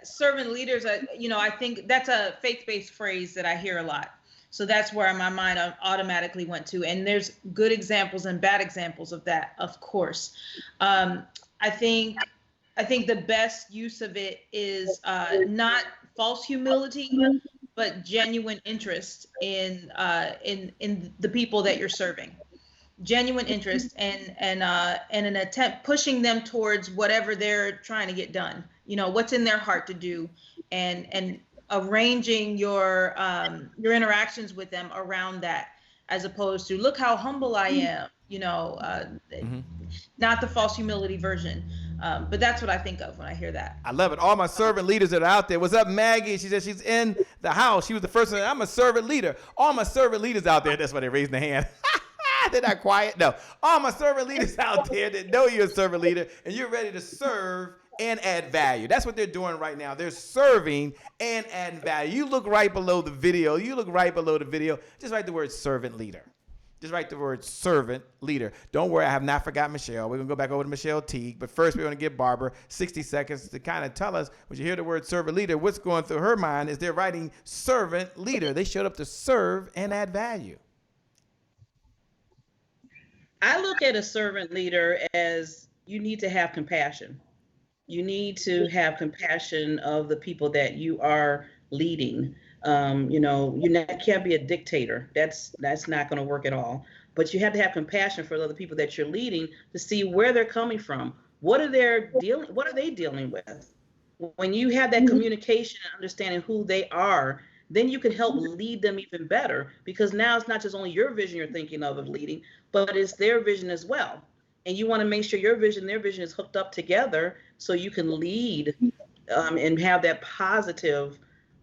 servant leaders, I think that's a faith-based phrase that I hear a lot. So that's where my mind automatically went to. And there's good examples and bad examples of that, of course. I think the best use of it is not false humility, but genuine interest in the people that you're serving. Genuine interest and an attempt pushing them towards whatever they're trying to get done. What's in their heart to do, and arranging your interactions with them around that, as opposed to look how humble I am. Not the false humility version. But that's what I think of when I hear that. I love it. All my servant leaders that are out there. What's up, Maggie? She said she's in the house. She was the first one. I'm a servant leader. All my servant leaders out there. That's why they raised their hand. They're not quiet. No. All my servant leaders out there that know you're a servant leader and you're ready to serve and add value. That's what they're doing right now. They're serving and adding value. You look right below the video. Just write the word servant leader. Just write the word servant leader. Don't worry, I have not forgotten Michelle. We're going to go back over to Michelle Teague. But first, we're going to give Barbara 60 seconds to kind of tell us, when you hear the word servant leader, what's going through her mind is they're writing servant leader. They showed up to serve and add value. I look at a servant leader as you need to have compassion. You need to have compassion of the people that you are leading. You can't be a dictator. That's not going to work at all. But you have to have compassion for the other people that you're leading to see where they're coming from. What are they dealing with? When you have that communication and understanding who they are, then you can help lead them even better, because now it's not just only your vision you're thinking of leading, but it's their vision as well. And you want to make sure your vision, their vision is hooked up together so you can lead and have that positive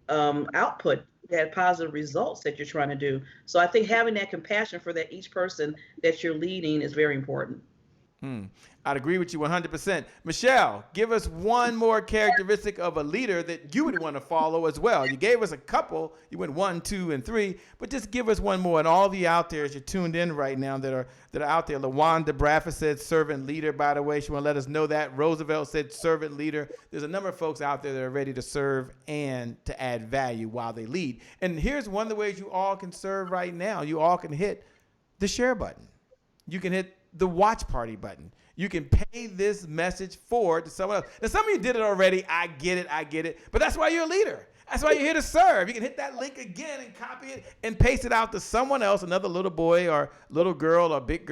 output, that positive results that you're trying to do. So I think having that compassion for that each person that you're leading is very important. I'd agree with you 100%. Michelle, give us one more characteristic of a leader that you would want to follow as well. You gave us a couple. You went 1, 2, and 3, but just give us one more. And all of you out there, as you're tuned in right now, that are out there. LaWanda Bradford said servant leader, by the way. She want to let us know that. Roosevelt said servant leader. There's a number of folks out there that are ready to serve and to add value while they lead. And here's one of the ways you all can serve right now. You all can hit the share button. You can hit the watch party button. You can pay this message forward to someone else. Now, some of you did it already. I get it. But that's why you're a leader. That's why you're here to serve. You can hit that link again and copy it and paste it out to someone else, another little boy or little girl or big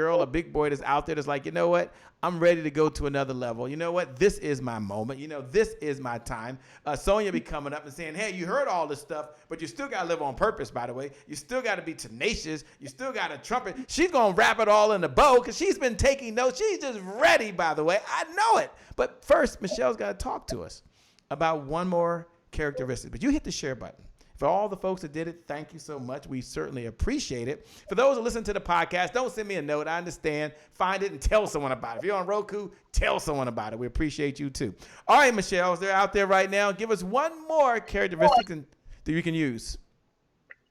boy that's out there that's like, you know what? I'm ready to go to another level. You know what? This is my moment. This is my time. Sonia be coming up and saying, hey, you heard all this stuff, but you still got to live on purpose, by the way. You still got to be tenacious. You still got to trumpet. She's going to wrap it all in a bow because she's been taking notes. She's just ready, by the way. I know it. But first, Michelle's got to talk to us about one more characteristic. But you hit the share button. For all the folks that did it, thank you so much. We certainly appreciate it. For those that listen to the podcast, don't send me a note. I understand. Find it and tell someone about it. If you're on Roku, tell someone about it. We appreciate you too. All right, Michelle, they're out there right now. Give us one more characteristic that you can use.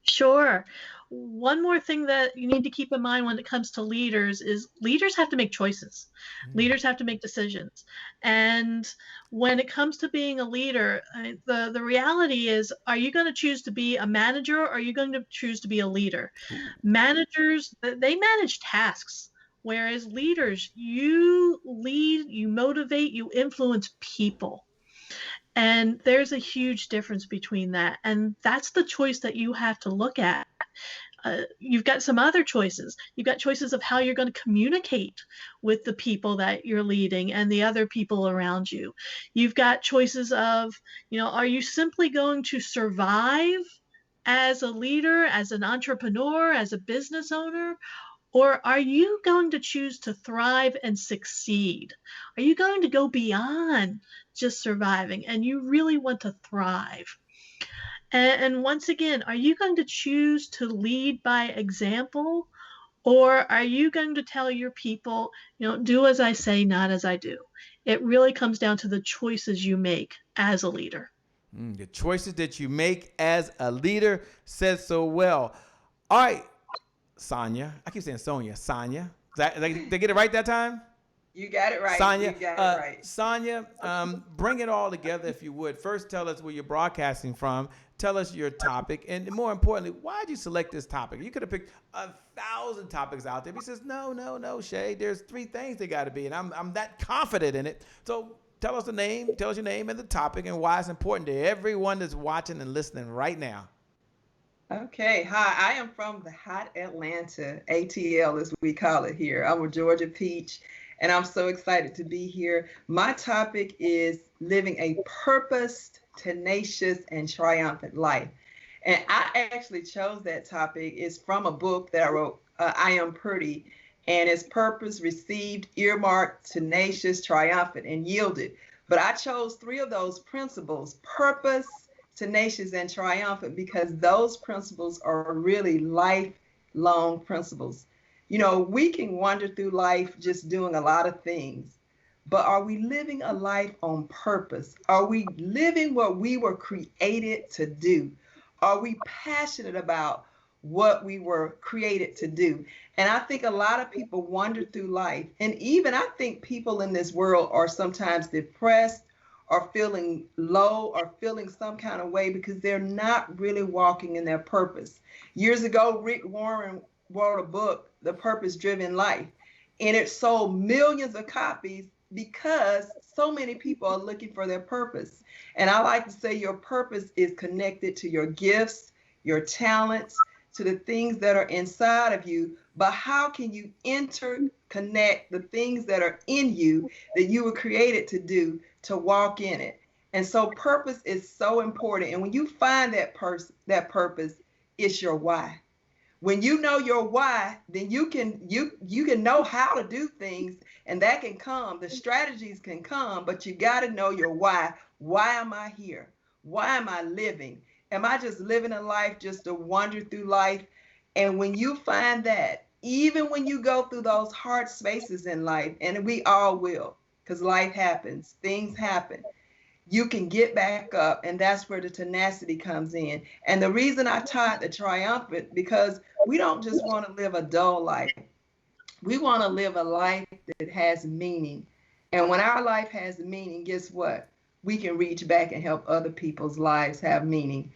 Sure. one more thing that you need to keep in mind when it comes to leaders is leaders have to make choices. Leaders have to make decisions. And when it comes to being a leader, the reality is, are you going to choose to be a manager, or are you going to choose to be a leader? Managers, they manage tasks. Whereas leaders, you lead, you motivate, you influence people. And there's a huge difference between that. And that's the choice that you have to look at. You've got some other choices. You've got choices of how you're going to communicate with the people that you're leading and the other people around you. You've got choices of, are you simply going to survive as a leader, as an entrepreneur, as a business owner? Or are you going to choose to thrive and succeed? Are you going to go beyond just surviving and you really want to thrive? And once again, are you going to choose to lead by example? Or are you going to tell your people, do as I say, not as I do? It really comes down to the choices you make as a leader. The choices that you make as a leader says so well. All right, Sonia. I keep saying Sonia. Sonia. Did I get it right that time? You got it right. Sonia, you got it right. Sonia, bring it all together if you would. First, tell us where you're broadcasting from. Tell us your topic. And more importantly, why did you select this topic? You could have picked 1,000 topics out there. But he says, no, Shay. There's 3 things they got to be. And I'm that confident in it. So tell us your name and the topic and why it's important to everyone that's watching and listening right now. Okay. Hi, I am from the hot Atlanta, ATL as we call it here. I'm a Georgia peach, and I'm so excited to be here. My topic is living a purposed, tenacious, and triumphant life. And I actually chose that topic. It's from a book that I wrote, I Am Pretty, and it's purpose, received, earmarked, tenacious, triumphant, and yielded. But I chose 3 of those principles, purpose, tenacious, and triumphant, because those principles are really lifelong principles. We can wander through life just doing a lot of things, but are we living a life on purpose? Are we living what we were created to do? Are we passionate about what we were created to do? And I think a lot of people wander through life, and even I think people in this world are sometimes depressed or feeling low or feeling some kind of way because they're not really walking in their purpose. Years ago, Rick Warren wrote a book, The Purpose-Driven Life, and it sold millions of copies because so many people are looking for their purpose. And I like to say your purpose is connected to your gifts, your talents, to the things that are inside of you. But how can you interconnect the things that are in you that you were created to do, to walk in it? And so purpose is so important. And when you find that purpose, it's your why. When you know your why, then you can know how to do things, and that can come. The strategies can come, but you got to know your why. Why am I here? Why am I living? Am I just living a life just to wander through life? And when you find that, even when you go through those hard spaces in life, and we all will, because life happens, things happen, you can get back up, and that's where the tenacity comes in. And the reason I taught the triumphant, because we don't just want to live a dull life. We want to live a life that has meaning. And when our life has meaning, guess what? We can reach back and help other people's lives have meaning.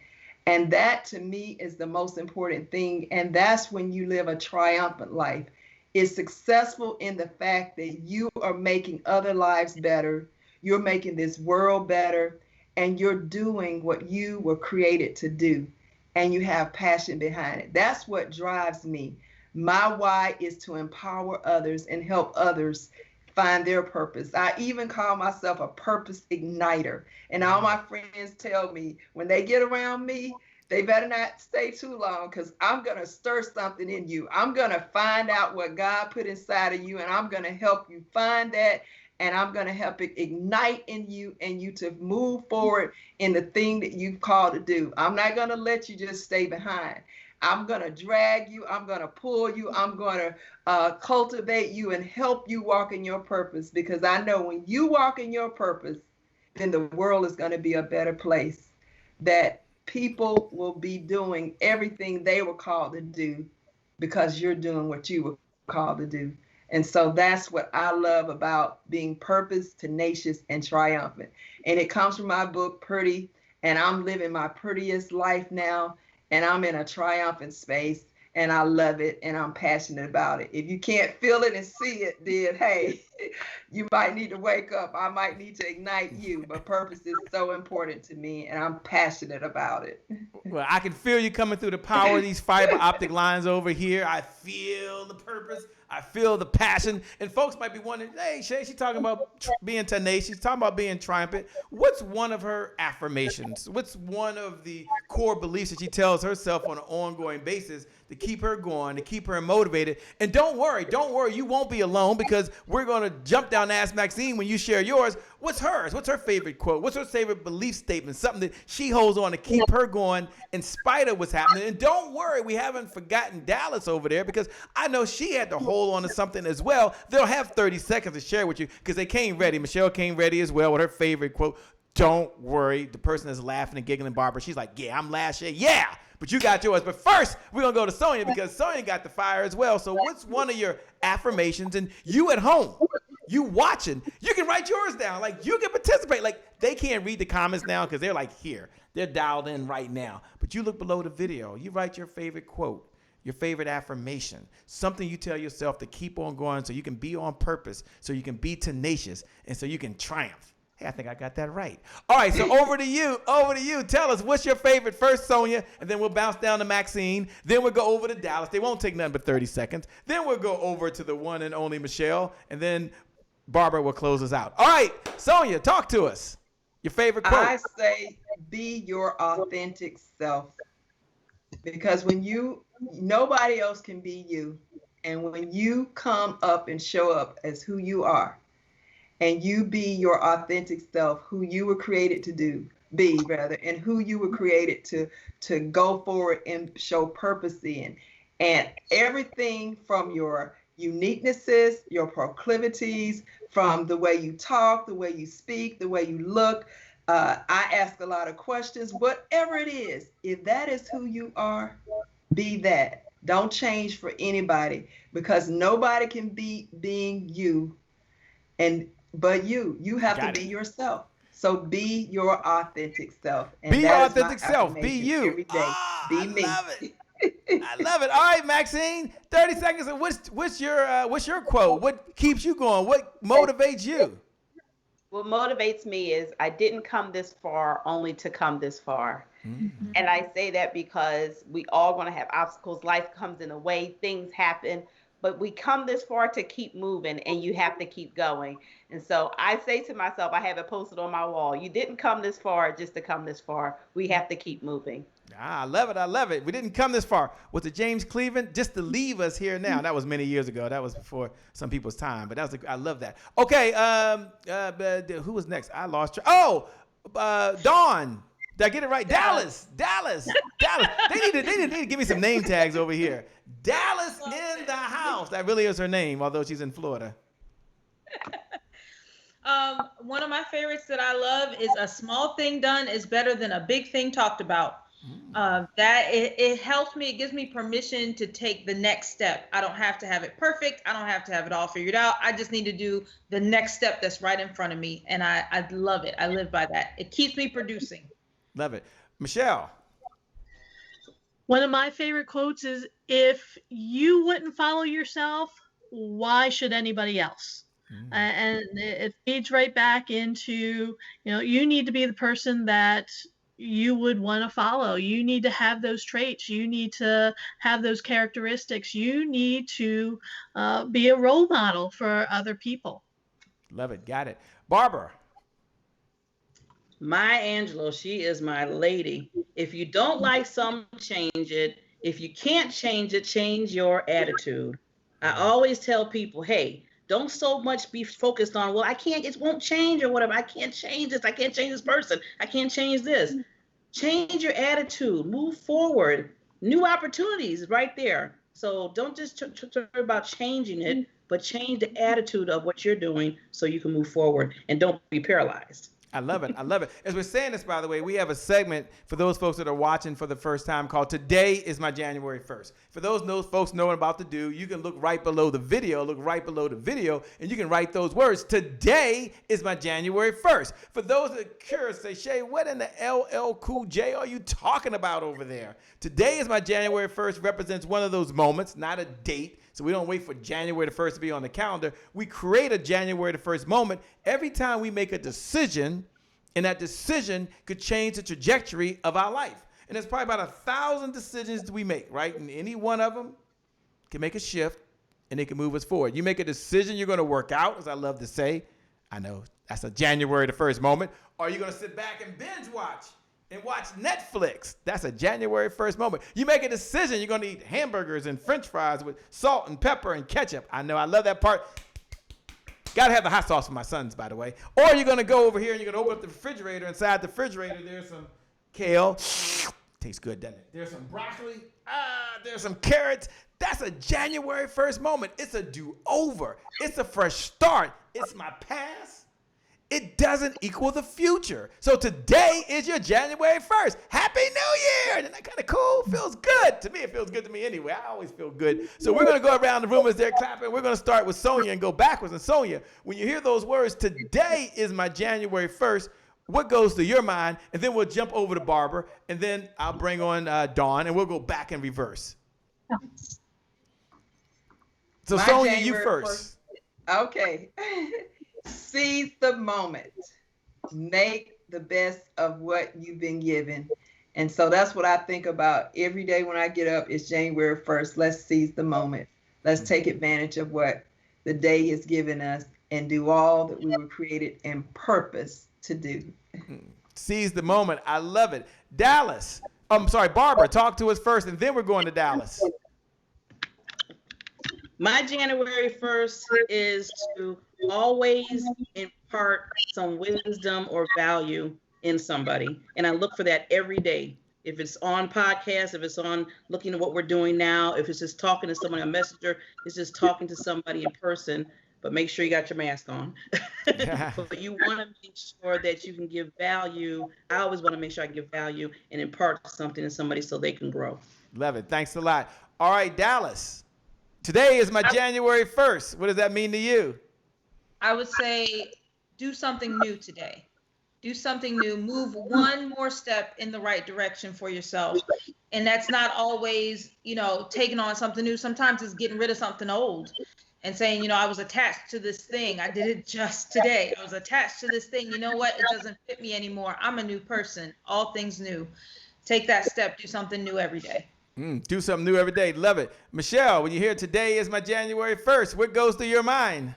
And that, to me, is the most important thing. And that's when you live a triumphant life. It's successful in the fact that you are making other lives better. You're making this world better, and you're doing what you were created to do, and you have passion behind it. That's what drives me. My why is to empower others and help others find their purpose. I even call myself a purpose igniter. And all my friends tell me when they get around me, they better not stay too long, because I'm going to stir something in you. I'm going to find out what God put inside of you, and I'm going to help you find that. And I'm going to help it ignite in you and you to move forward in the thing that you've called to do. I'm not going to let you just stay behind. I'm going to drag you. I'm going to pull you. I'm going to cultivate you and help you walk in your purpose, because I know when you walk in your purpose, then the world is going to be a better place. That people will be doing everything they were called to do because you're doing what you were called to do. And so that's what I love about being purpose, tenacious, and triumphant. And it comes from my book, Pretty, and I'm living my prettiest life now, and I'm in a triumphant space, and I love it, and I'm passionate about it. If you can't feel it and see it, then hey, you might need to wake up. I might need to ignite you, but purpose is so important to me, and I'm passionate about it. Well, I can feel you coming through the power of these fiber optic lines over here. I feel the purpose. I feel the passion. And folks might be wondering, hey, Shay, she's talking about being tenacious. She's talking about being triumphant. What's one of her affirmations? What's one of the core beliefs that she tells herself on an ongoing basis to keep her going, to keep her motivated? And don't worry, you won't be alone, because we're going to jump down and ask Maxine when you share yours. What's hers? What's her favorite quote? What's her favorite belief statement? Something that she holds on to keep her going in spite of what's happening. And don't worry, we haven't forgotten Dallas over there, because I know she had to hold on to something as well. They'll have 30 seconds to share with you because they came ready. Michelle came ready as well with her favorite quote. Don't worry. The person that's laughing and giggling, Barbara, she's like, yeah, I'm last year. Yeah, but you got yours. But first, we're going to go to Sonia, because Sonia got the fire as well. So what's one of your affirmations? And you at home, you watching, you can write yours down. Like, you can participate. Like, they can't read the comments now because they're like here. They're dialed in right now. But you look below the video. You write your favorite quote, your favorite affirmation, something you tell yourself to keep on going so you can be on purpose, so you can be tenacious, and so you can triumph. Hey, I think I got that right. All right, so over to you. Tell us, what's your favorite first, Sonia, and then we'll bounce down to Maxine. Then we'll go over to Dallas. They won't take nothing but 30 seconds. Then we'll go over to the one and only Michelle, and then Barbara will close us out. All right, Sonia, talk to us. Your favorite quote. I say, be your authentic self. Because nobody else can be you. And when you come up and show up as who you are, and you be your authentic self, who you were created to and who you were created to go forward and show purpose in. And everything from your uniquenesses, your proclivities, from the way you talk, the way you speak, the way you look. I ask a lot of questions, whatever it is. If that is who you are, be that. Don't change for anybody, because nobody can be being you, but you have to be yourself. So be your authentic self. And be your authentic self. Be you. Every day. Be me. Love it. I love it. All right, Maxine, 30 seconds. What's your quote? What keeps you going? What motivates you? What motivates me is I didn't come this far only to come this far. Mm-hmm. And I say that because we all going to have obstacles. Life comes in a way, things happen, but we come this far to keep moving, and you have to keep going. And so I say to myself, I have it posted on my wall, you didn't come this far just to come this far. We have to keep moving. I love it. I love it. We didn't come this far. Was it James Cleveland? Just to leave us here now. That was many years ago. That was before some people's time. But I love that. Okay. Who was next? I lost track. Dawn. Did I get it right? Dallas. They need to give me some name tags over here. Dallas in the house. That really is her name, although she's in Florida. One of my favorites that I love is a small thing done is better than a big thing talked about. It helps me. It gives me permission to take the next step. I don't have to have it perfect. I don't have to have it all figured out. I just need to do the next step that's right in front of me. And I love it. I live by that. It keeps me producing. Love it. Michelle. One of my favorite quotes is, if you wouldn't follow yourself, why should anybody else? And it feeds right back into, you need to be the person that you would want to follow. You need to have those traits. You need to have those characteristics. You need to be a role model for other people. Love it. Got it. Barbara. Maya Angelou, she is my lady. If you don't like something, change it. If you can't change it, change your attitude. I always tell people, hey, don't so much be focused on, well, it won't change or whatever. I can't change this. I can't change this person. I can't change this. Change your attitude. Move forward. New opportunities right there. So don't just worry about changing it, but change the attitude of what you're doing so you can move forward and don't be paralyzed. I love it. I love it. As we're saying this, by the way, we have a segment for those folks that are watching for the first time called Today is My January 1st. For those folks knowing about the do, you can look right below the video, and you can write those words. Today is my January 1st. For those that are curious, say, Shay, what in the LL Cool J are you talking about over there? Today is my January 1st represents one of those moments, not a date. So we don't wait for January the 1st to be on the calendar. We create a January the 1st moment every time we make a decision, and that decision could change the trajectory of our life. And there's probably about 1,000 decisions that we make, right? And any one of them can make a shift, and it can move us forward. You make a decision you're going to work out, as I love to say. I know that's a January the 1st moment. Or you're going to sit back and binge watch and watch Netflix. That's a January 1st moment. You make a decision, you're going to eat hamburgers and french fries with salt and pepper and ketchup. I know, I love that part. Got to have the hot sauce for my sons, by the way. Or you're going to go over here and you're going to open up the refrigerator. Inside the refrigerator, there's some kale. Tastes good, doesn't it? There's some broccoli. There's some carrots. That's a January 1st moment. It's a do-over. It's a fresh start. It's my past. It doesn't equal the future. So today is your January 1st. Happy New Year! Isn't that kind of cool? Feels good. To me, it feels good to me anyway. I always feel good. So we're going to go around the room as they're clapping. We're going to start with Sonia and go backwards. And Sonia, when you hear those words, today is my January 1st, what goes to your mind? And then we'll jump over to Barbara. And then I'll bring on Dawn, and we'll go back in reverse. So My Sonia, January you first. Okay. Seize the moment. Make the best of what you've been given. And so that's what I think about every day when I get up. It's January 1st. Let's seize the moment. Let's take advantage of what the day has given us and do all that we were created and purpose to do. Seize the moment. I love it. Dallas. I'm sorry, Barbara, talk to us first, and then we're going to Dallas. My January 1st is to always impart some wisdom or value in somebody. And I look for that every day. If it's on podcast, if it's on looking at what we're doing now, if it's just talking to someone, a messenger, it's just talking to somebody in person, but make sure you got your mask on. But you want to make sure that you can give value. I always want to make sure I give value and impart something to somebody so they can grow. Love it. Thanks a lot. All right, Dallas. Today is my January 1st. What does that mean to you? I would say do something new today. Do something new. Move one more step in the right direction for yourself. And that's not always, taking on something new. Sometimes it's getting rid of something old and saying, I was attached to this thing. I did it just today. I was attached to this thing. You know what? It doesn't fit me anymore. I'm a new person. All things new. Take that step. Do something new every day. Do something new every day. Love it. Michelle, when you hear today is my January 1st, what goes through your mind?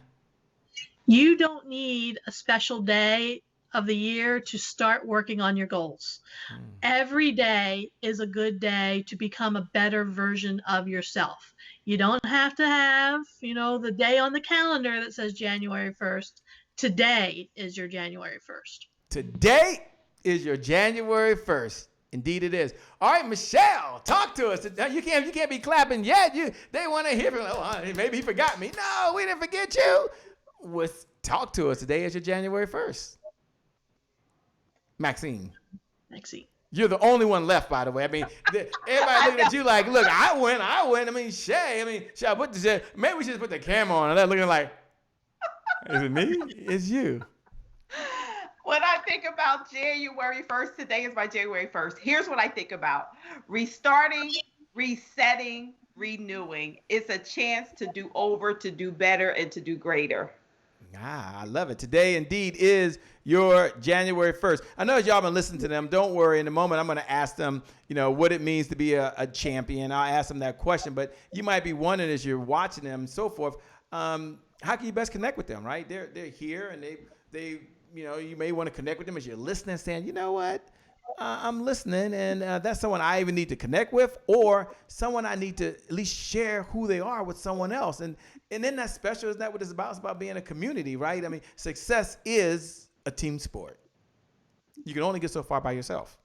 You don't need a special day of the year to start working on your goals. Every day is a good day to become a better version of yourself. You don't have to have, the day on the calendar that says January 1st. Today is your January 1st. Today is your January 1st. Indeed it is. All right, Michelle, talk to us. You can't be clapping yet. They want to hear from, maybe he forgot me. No, we didn't forget you. Talk to us. Today is your January 1st. Maxine. You're the only one left, by the way. I mean, everybody looking at you like, look, I win. I mean, Shay, maybe we should put the camera on and they're looking like, is it me? It's you. When I think about January 1st, today is my January 1st. Here's what I think about. Restarting, resetting, renewing. It's a chance to do over, to do better, and to do greater. I love it. Today, indeed, is your January 1st. I know y'all been listening to them. Don't worry. In a moment, I'm going to ask them, what it means to be a champion. I'll ask them that question. But you might be wondering as you're watching them and so forth, how can you best connect with them, right? They're here, and they you may want to connect with them as you're listening, saying, you know what? I'm listening, and that's someone I even need to connect with, or someone I need to at least share who they are with someone else. And then that's special. Isn't that what it's about? It's about being a community, right? I mean, success is a team sport. You can only get so far by yourself.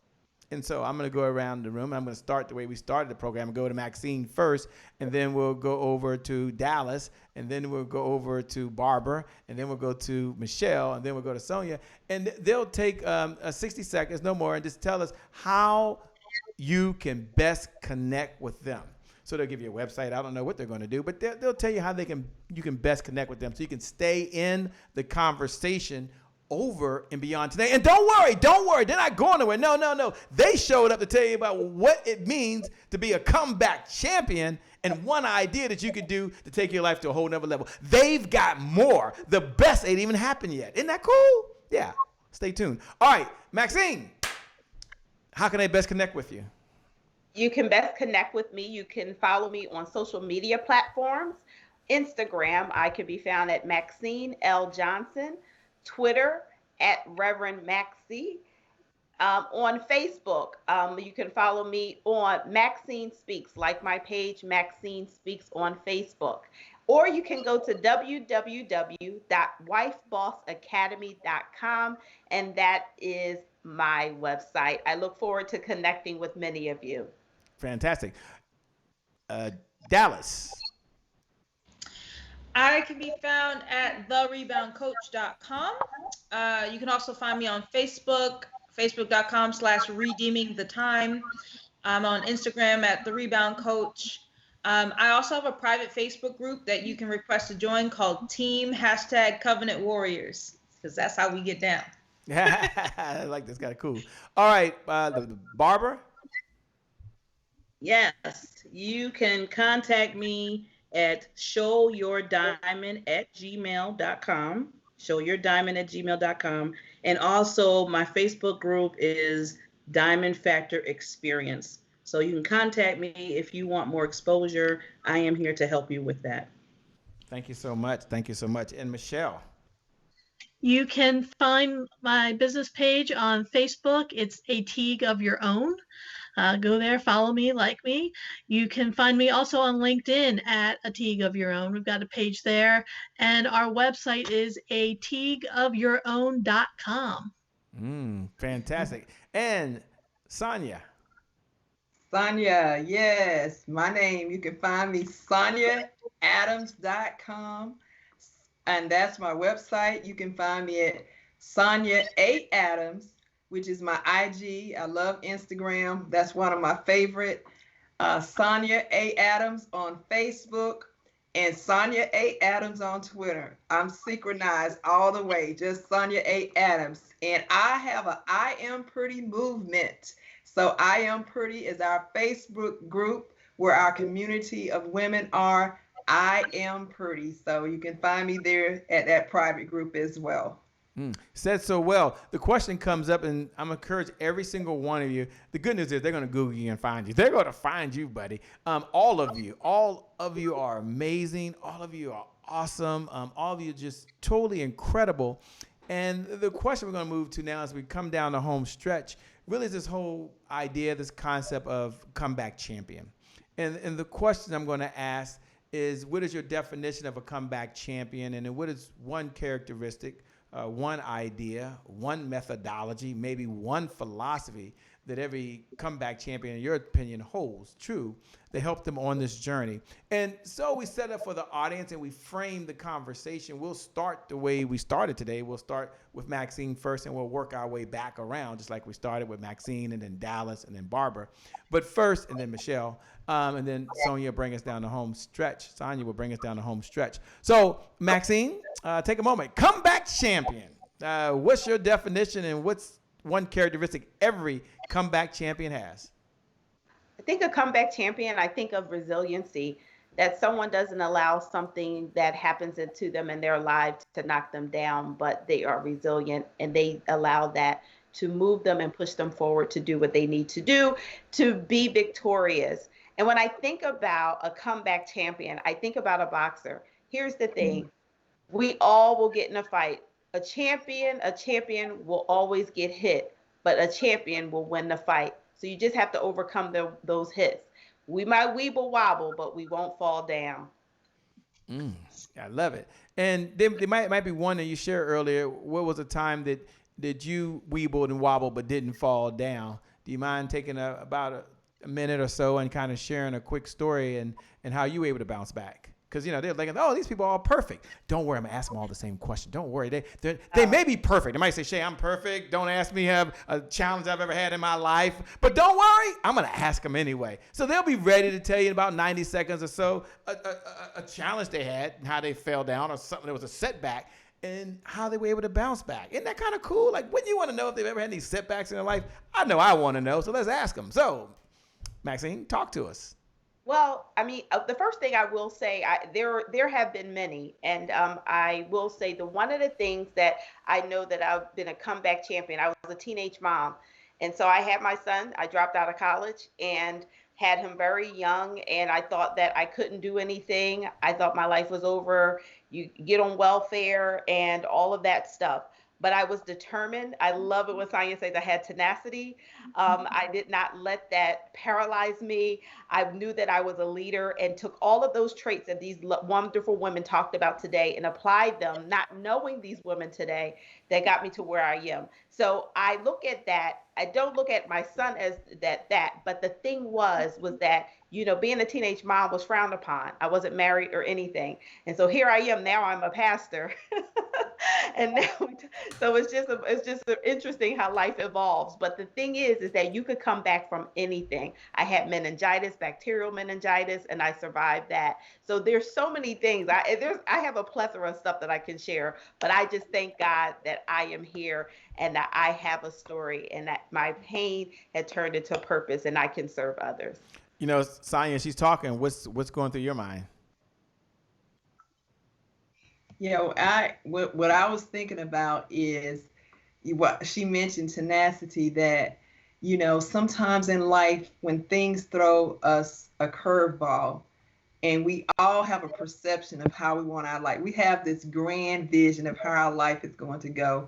And so I'm going to go around the room. I'm going to start the way we started the program and go to Maxine first, and then we'll go over to Dallas, and then we'll go over to Barbara, and then we'll go to Michelle, and then we'll go to Sonia. And they'll take 60 seconds, no more, and just tell us how you can best connect with them. So they'll give you a website. I don't know what they're going to do, but they'll tell you how you can best connect with them so you can stay in the conversation over and beyond today. And don't worry. They're not going nowhere. No. They showed up to tell you about what it means to be a comeback champion and one idea that you could do to take your life to a whole nother level. They've got more. The best ain't even happened yet. Isn't that cool? Yeah. Stay tuned. All right, Maxine, how can they best connect with you? You can best connect with me. You can follow me on social media platforms. Instagram, I can be found at Maxine L. Johnson. Twitter at Reverend Maxie. On Facebook, you can follow me on Maxine Speaks, like my page, Maxine Speaks on Facebook. Or you can go to www.wifebossacademy.com, and that is my website. I look forward to connecting with many of you. Fantastic. Dallas. I can be found at thereboundcoach.com. You can also find me on Facebook, facebook.com/redeemingthetime. I'm on Instagram at thereboundcoach. I also have a private Facebook group that you can request to join called Team #Covenant Warriors, because that's how we get down. I like this guy. Cool. All right, the Barbara. Yes, you can contact me at showyourdiamond@gmail.com. Showyourdiamond@gmail.com. And also my Facebook group is Diamond Factor Experience. So you can contact me if you want more exposure. I am here to help you with that. Thank you so much. And Michelle. You can find my business page on Facebook. It's A Teague of Your Own. Go there, follow me, like me. You can find me also on LinkedIn at A Teague of Your Own. We've got a page there. And our website is ateagueofyourown.com. Fantastic. And Sonia. Sonia, yes. My name, you can find me SoniaAdams.com. And that's my website. You can find me at Sonia A. Adams, which is my IG. I love Instagram. That's one of my favorite. Sonia A. Adams on Facebook and Sonia A. Adams on Twitter. I'm synchronized all the way, just Sonia A. Adams. And I have a I Am Pretty movement. So I Am Pretty is our Facebook group where our community of women are. I Am Pretty. So you can find me there at that private group as well. Said so well. The question comes up, and I'm encourage every single one of you. The good news is they're going to Google you and find you. They're going to find you, buddy. All of you are amazing. All of you are awesome. All of you are just totally incredible. And the question we're going to move to now as we come down the home stretch really is this whole idea, this concept of comeback champion. And the question I'm going to ask is, what is your definition of a comeback champion? And then what is one characteristic, one idea, one methodology, maybe one philosophy that every comeback champion, in your opinion, holds true to help them on this journey? And so we set up for the audience and we frame the conversation. We'll start the way we started today. We'll start with Maxine first and we'll work our way back around, just like we started with Maxine and then Dallas and then Barbara. But first, and then Michelle, and then Sonia bring us down the home stretch. Sonia will bring us down the home stretch. So Maxine, take a moment. Comeback champion. What's your definition and what's one characteristic every comeback champion has? I think a comeback champion, I think of resiliency, that someone doesn't allow something that happens to them in their lives to knock them down, but they are resilient and they allow that to move them and push them forward to do what they need to do to be victorious. And when I think about a comeback champion, I think about a boxer. Here's the thing. We all will get in a fight. A champion will always get hit, but a champion will win the fight. So you just have to overcome those hits. We might weeble wobble, but we won't fall down. I love it. And there might be one that you shared earlier. What was a time that you weebled and wobbled but didn't fall down? Do you mind taking about a minute or so and kind of sharing a quick story and how you were able to bounce back? Because, you know, they're like, oh, these people are all perfect. Don't worry, I'm going to ask them all the same question. Don't worry. They may be perfect. They might say, Shay, I'm perfect. Don't ask me have a challenge I've ever had in my life. But don't worry, I'm going to ask them anyway. So they'll be ready to tell you in about 90 seconds or so a challenge they had, how they fell down or something that was a setback, and how they were able to bounce back. Isn't that kind of cool? Like, wouldn't you want to know if they've ever had any setbacks in their life? I know I want to know, so let's ask them. So, Maxine, talk to us. Well, I mean, the first thing I will say, there have been many, and I will say one of the things that I know that I've been a comeback champion. I was a teenage mom, and so I had my son. I dropped out of college and had him very young, and I thought that I couldn't do anything. I thought my life was over. You get on welfare and all of that stuff. But I was determined. I love it when Sonia says I had tenacity. I did not let that paralyze me. I knew that I was a leader and took all of those traits that these wonderful women talked about today and applied them, not knowing these women today, that got me to where I am. So I look at that. I don't look at my son as that, but the thing was that, you know, being a teenage mom was frowned upon. I wasn't married or anything. And so here I am now, I'm a pastor. And now, so it's just interesting how life evolves. But the thing is that you could come back from anything. I had meningitis, bacterial meningitis, and I survived that. So there's so many things. I have a plethora of stuff that I can share, but I just thank God that I am here and that I have a story and that my pain had turned into purpose and I can serve others. You know, Sonia, she's talking. What's going through your mind? You know, what I was thinking about is what she mentioned, tenacity, that, you know, sometimes in life when things throw us a curveball and we all have a perception of how we want our life. We have this grand vision of how our life is going to go.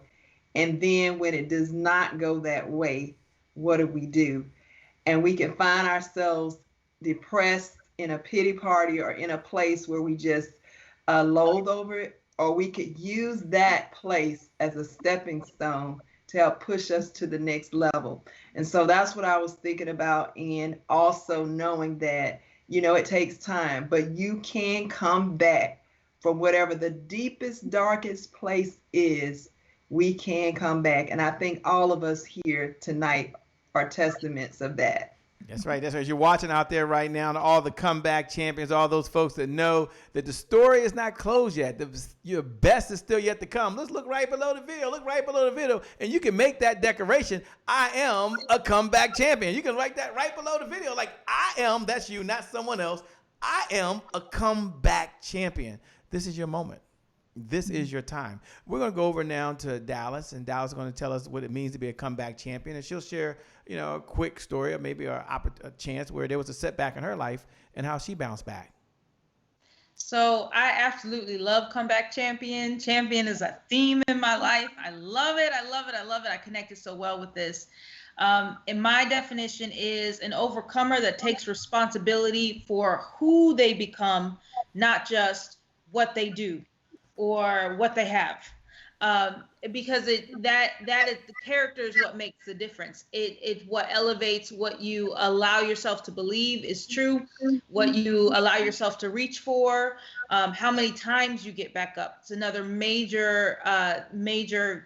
And then when it does not go that way, what do? And we can find ourselves depressed in a pity party or in a place where we just loathe over it. Or we could use that place as a stepping stone to help push us to the next level. And so that's what I was thinking about. And also knowing that, you know, it takes time, but you can come back from whatever the deepest, darkest place is. We can come back. And I think all of us here tonight are testaments of that. That's right. That's right. You're watching out there right now, all the comeback champions, all those folks that know that the story is not closed yet. Your best is still yet to come. Let's look right below the video. Look right below the video, and you can make that declaration. I am a comeback champion. You can write that right below the video. Like, I am, that's you, not someone else. I am a comeback champion. This is your moment. This is your time. We're going to go over now to Dallas, and Dallas is going to tell us what it means to be a comeback champion. And she'll share, you know, a quick story or maybe a chance where there was a setback in her life and how she bounced back. So I absolutely love comeback champion. Champion is a theme in my life. I love it. I love it. I love it. I connected so well with this. And my definition is an overcomer that takes responsibility for who they become, not just what they do or what they have, because that is the character is what makes the difference. It's what elevates what you allow yourself to believe is true, what you allow yourself to reach for, how many times you get back up. It's another major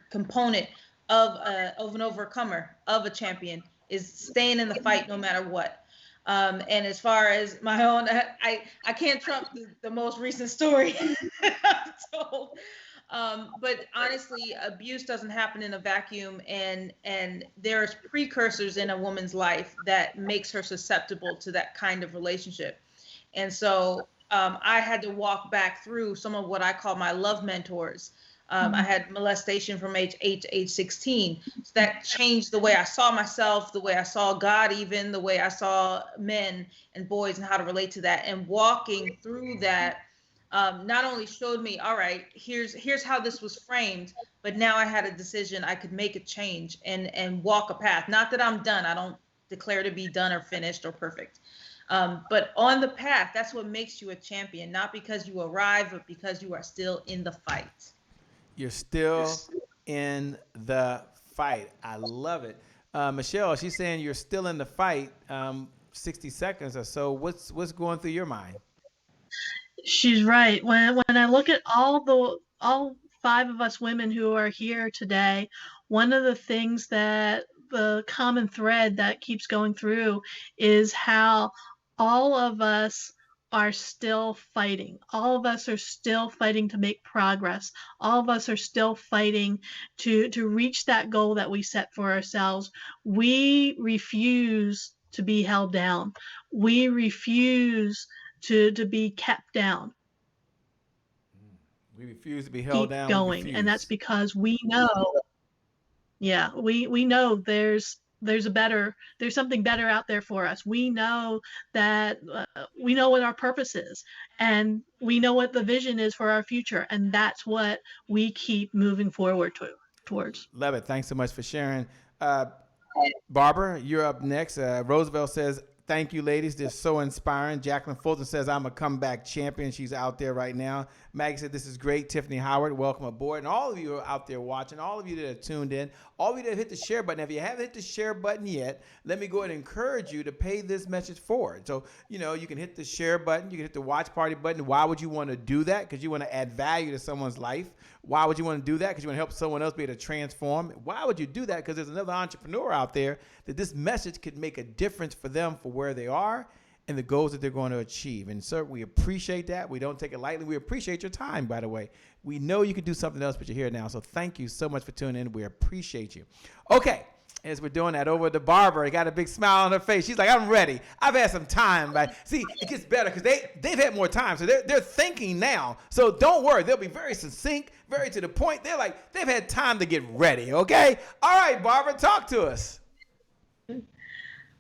component of an overcomer, of a champion, is staying in the fight no matter what. And as far as my own, I can't trump the most recent story I've told. But honestly, abuse doesn't happen in a vacuum, and there's precursors in a woman's life that makes her susceptible to that kind of relationship. And so I had to walk back through some of what I call my love mentors. I had molestation from age 8 to age 16. So that changed the way I saw myself, the way I saw God, even the way I saw men and boys and how to relate to that. And walking through that not only showed me, all right, here's how this was framed, but now I had a decision. I could make a change and walk a path. Not that I'm done. I don't declare to be done or finished or perfect. But on the path, that's what makes you a champion, not because you arrive, but because you are still in the fight. You're still in the fight. I love it. Michelle, she's saying you're still in the fight. 60 seconds or so. What's going through your mind? She's right. When I look at all 5 of us women who are here today, one of the things that the common thread that keeps going through is how all of us are still fighting. All of us are still fighting to make progress. All of us are still fighting to reach that goal that we set for ourselves. We refuse to be held down. We refuse to be kept down. We refuse to be held Keep down. going. And that's because we know, we know there's something better out there for us. We know that we know what our purpose is, and we know what the vision is for our future, and that's what we keep moving forward towards. Love it. Thanks so much for sharing. Barbara, you're up next. Roosevelt says, thank you, ladies. They're so inspiring. Jacqueline Fulton says, I'm a comeback champion. She's out there right now. Maggie said, this is great. Tiffany Howard, welcome aboard. And all of you are out there watching, all of you that are tuned in, all of you that hit the share button. If you haven't hit the share button yet, let me go ahead and encourage you to pay this message forward. So, you can hit the share button. You can hit the watch party button. Why would you want to do that? Because you want to add value to someone's life. Why would you want to do that? Because you want to help someone else be able to transform. Why would you do that? Because there's another entrepreneur out there that this message could make a difference for them for where they are and the goals that they're going to achieve. And sir, we appreciate that. We don't take it lightly. We appreciate your time, by the way. We know you could do something else, but you're here now. So thank you so much for tuning in. We appreciate you. Okay. As we're doing that, over to Barbara, got a big smile on her face. She's like, I'm ready. I've had some time. But see, it gets better because they've had more time. So they're thinking now. So don't worry. They'll be very succinct, very to the point. They've had time to get ready, okay? All right, Barbara, talk to us.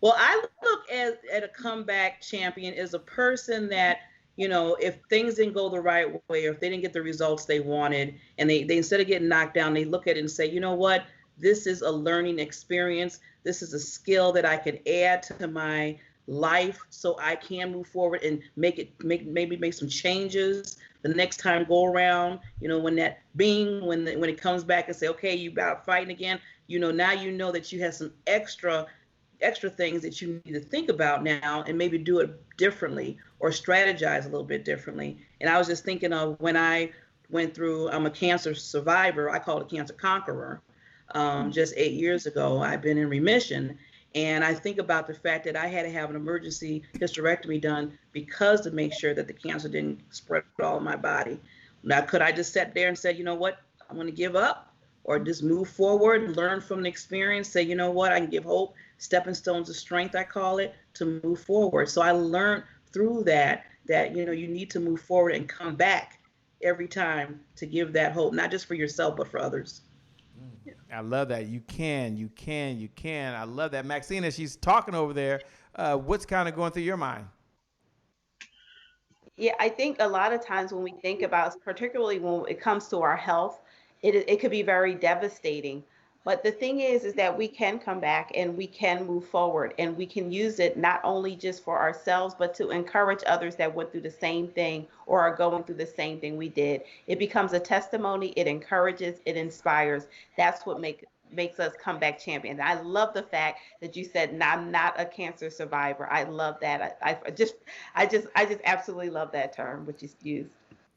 Well, I look at a comeback champion as a person that, if things didn't go the right way, or if they didn't get the results they wanted, and they instead of getting knocked down, they look at it and say, you know what? This is a learning experience. This is a skill that I can add to my life so I can move forward and maybe make some changes the next time go around. When it comes back and say, okay, you about fighting again, now you know that you have some extra things that you need to think about now and maybe do it differently or strategize a little bit differently. And I was just thinking of when I went through, I'm a cancer survivor. I call it a cancer conqueror. Just 8 years ago, I've been in remission. And I think about the fact that I had to have an emergency hysterectomy done because to make sure that the cancer didn't spread all in my body. Now, could I just sit there and say, you know what, I'm going to give up, or just move forward, learn from the experience, say, you know what, I can give hope, stepping stones of strength, I call it, to move forward. So I learned through that you need to move forward and come back every time to give that hope, not just for yourself, but for others. I love that. You can. I love that. Maxine, as she's talking over there, what's kind of going through your mind? Yeah, I think a lot of times when we think about, particularly when it comes to our health, it could be very devastating. But the thing is that we can come back and we can move forward, and we can use it not only just for ourselves, but to encourage others that went through the same thing or are going through the same thing we did. It becomes a testimony. It encourages, it inspires. That's what makes us comeback champions. I love the fact that you said, I'm not a cancer survivor. I love that. I just absolutely love that term, which is used.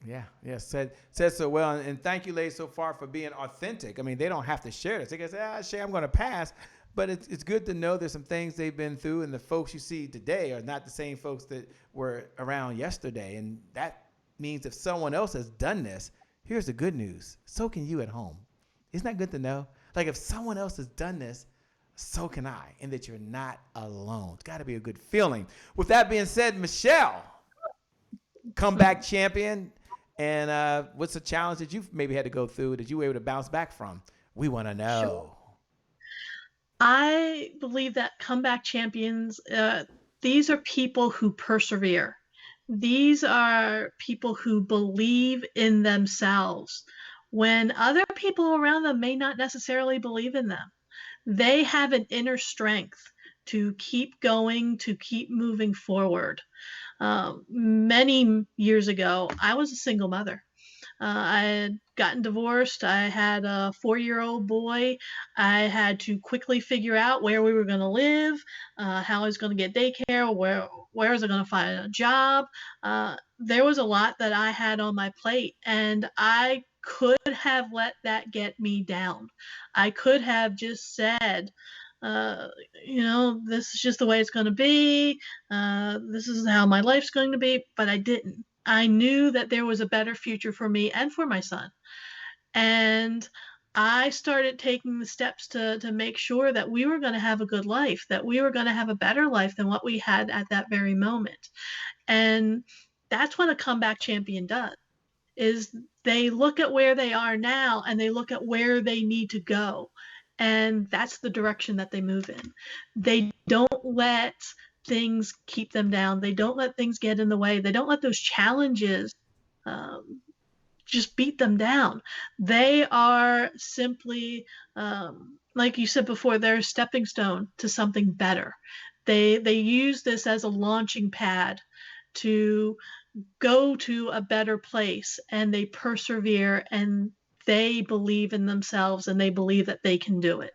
Yeah, said so well. And thank you, ladies, so far for being authentic. I mean, they don't have to share this. They can say, Shay, I'm going to pass. But it's good to know there's some things they've been through, and the folks you see today are not the same folks that were around yesterday. And that means if someone else has done this, here's the good news. So can you at home. Isn't that good to know? Like, if someone else has done this, so can I, and that you're not alone. It's got to be a good feeling. With that being said, Michelle, comeback champion. And what's the challenge that you've maybe had to go through that you were able to bounce back from? We want to know. Sure. I believe that comeback champions, these are people who persevere. These are people who believe in themselves when other people around them may not necessarily believe in them. They have an inner strength to keep going, to keep moving forward. Many years ago, I was a single mother. I had gotten divorced. I had a 4-year-old boy. I had to quickly figure out where we were going to live, how I was going to get daycare, where was I going to find a job. There was a lot that I had on my plate, and I could have let that get me down. I could have just said, uh, this is just the way it's going to be. This is how my life's going to be, but I didn't. I knew that there was a better future for me and for my son. And I started taking the steps to make sure that we were going to have a good life, that we were going to have a better life than what we had at that very moment. And that's what a comeback champion does, is they look at where they are now and they look at where they need to go. And that's the direction that they move in. They don't let things keep them down. They don't let things get in the way. They don't let those challenges just beat them down. They are simply, like you said before, they're a stepping stone to something better. They use this as a launching pad to go to a better place, and they persevere, and they believe in themselves, and they believe that they can do it.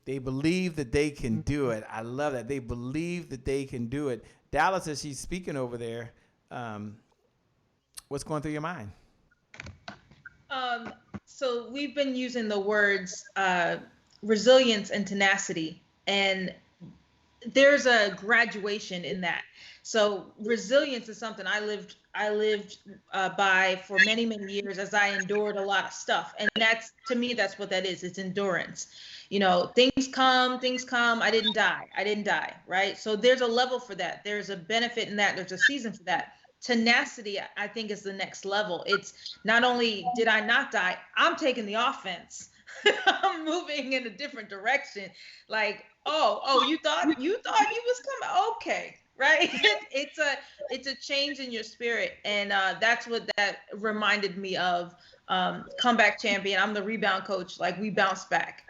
They believe that they can do it. I love that. They believe that they can do it. Dallas, as she's speaking over there, what's going through your mind? So we've been using the words resilience and tenacity, and there's a graduation in that. So resilience is something I lived by for many, many years as I endured a lot of stuff. And that's, to me, that's what that is. It's endurance. Things come, I didn't die, right? So there's a level for that. There's a benefit in that. There's a season for that. Tenacity, I think, is the next level. It's not only did I not die, I'm taking the offense. I'm moving in a different direction. Like, oh, you thought you was coming? Okay, right? It's a change in your spirit, and that's what that reminded me of. Comeback champion. I'm the rebound coach. Like, we bounce back.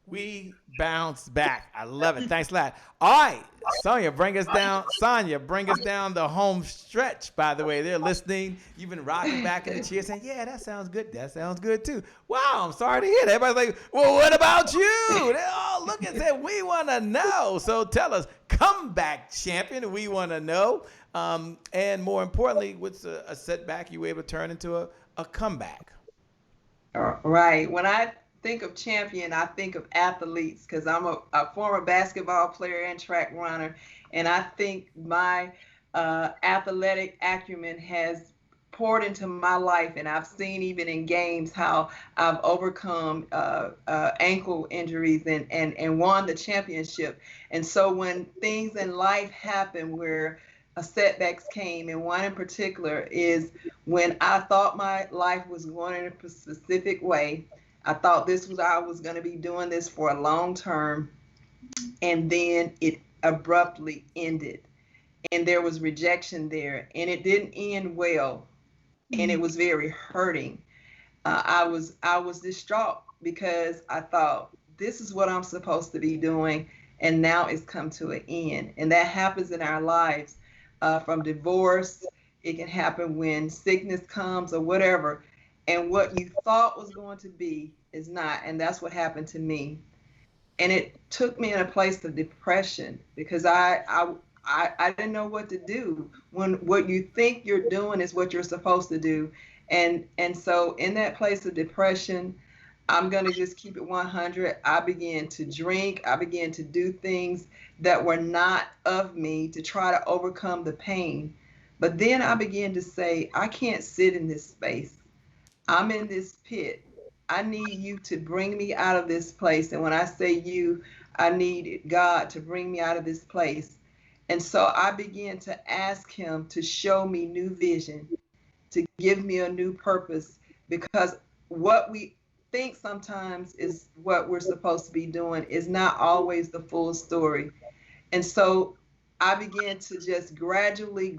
We bounce back. I love it. Thanks a lot. All right, Sonia, bring us down. Sonia, bring us down the home stretch. By the way, they're listening. You've been rocking back in the chair saying, yeah, that sounds good. That sounds good too. Wow, I'm sorry to hear that. Everybody's like, well, what about you? They all look and say, we want to know. So tell us, comeback champion, we want to know. And more importantly, what's a setback you were able to turn into a comeback? Right. When I think of champion, I think of athletes, because I'm a former basketball player and track runner, and I think my athletic acumen has poured into my life, and I've seen even in games how I've overcome ankle injuries and won the championship. And so when things in life happen where setbacks came, and one in particular is when I thought my life was going in a specific way. I thought I was going to be doing this for a long term, and then it abruptly ended, and there was rejection there, and it didn't end well, and it was very hurting. I was distraught because I thought, this is what I'm supposed to be doing, and now it's come to an end. And that happens in our lives, from divorce. It can happen when sickness comes or whatever. And what you thought was going to be is not. And that's what happened to me. And it took me in a place of depression, because I didn't know what to do when what you think you're doing is what you're supposed to do. And so in that place of depression, I'm going to just keep it 100. I began to drink. I began to do things that were not of me to try to overcome the pain. But then I began to say, I can't sit in this space. I'm in this pit. I need you to bring me out of this place. And when I say you, I need God to bring me out of this place. And so I began to ask him to show me new vision, to give me a new purpose, because what we think sometimes is what we're supposed to be doing is not always the full story. And so I began to just gradually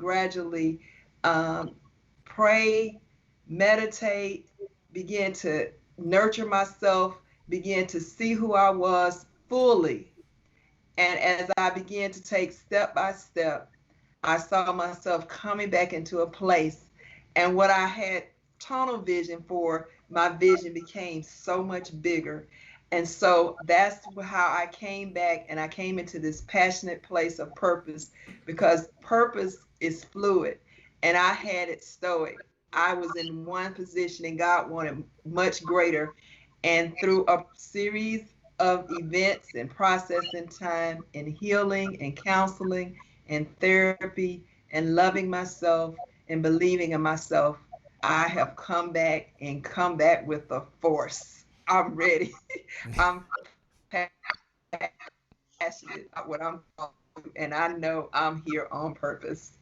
pray, meditate, begin to nurture myself, begin to see who I was fully. And as I began to take step by step, I saw myself coming back into a place. And what I had tunnel vision for my vision became so much bigger. And so that's how I came back, and I came into this passionate place of purpose, because purpose is fluid and I had it stoic. I was in one position and God wanted much greater. And through a series of events and processing time and healing and counseling and therapy and loving myself and believing in myself, I have come back and come back with a force. I'm ready. I'm passionate about what I'm doing, and I know I'm here on purpose.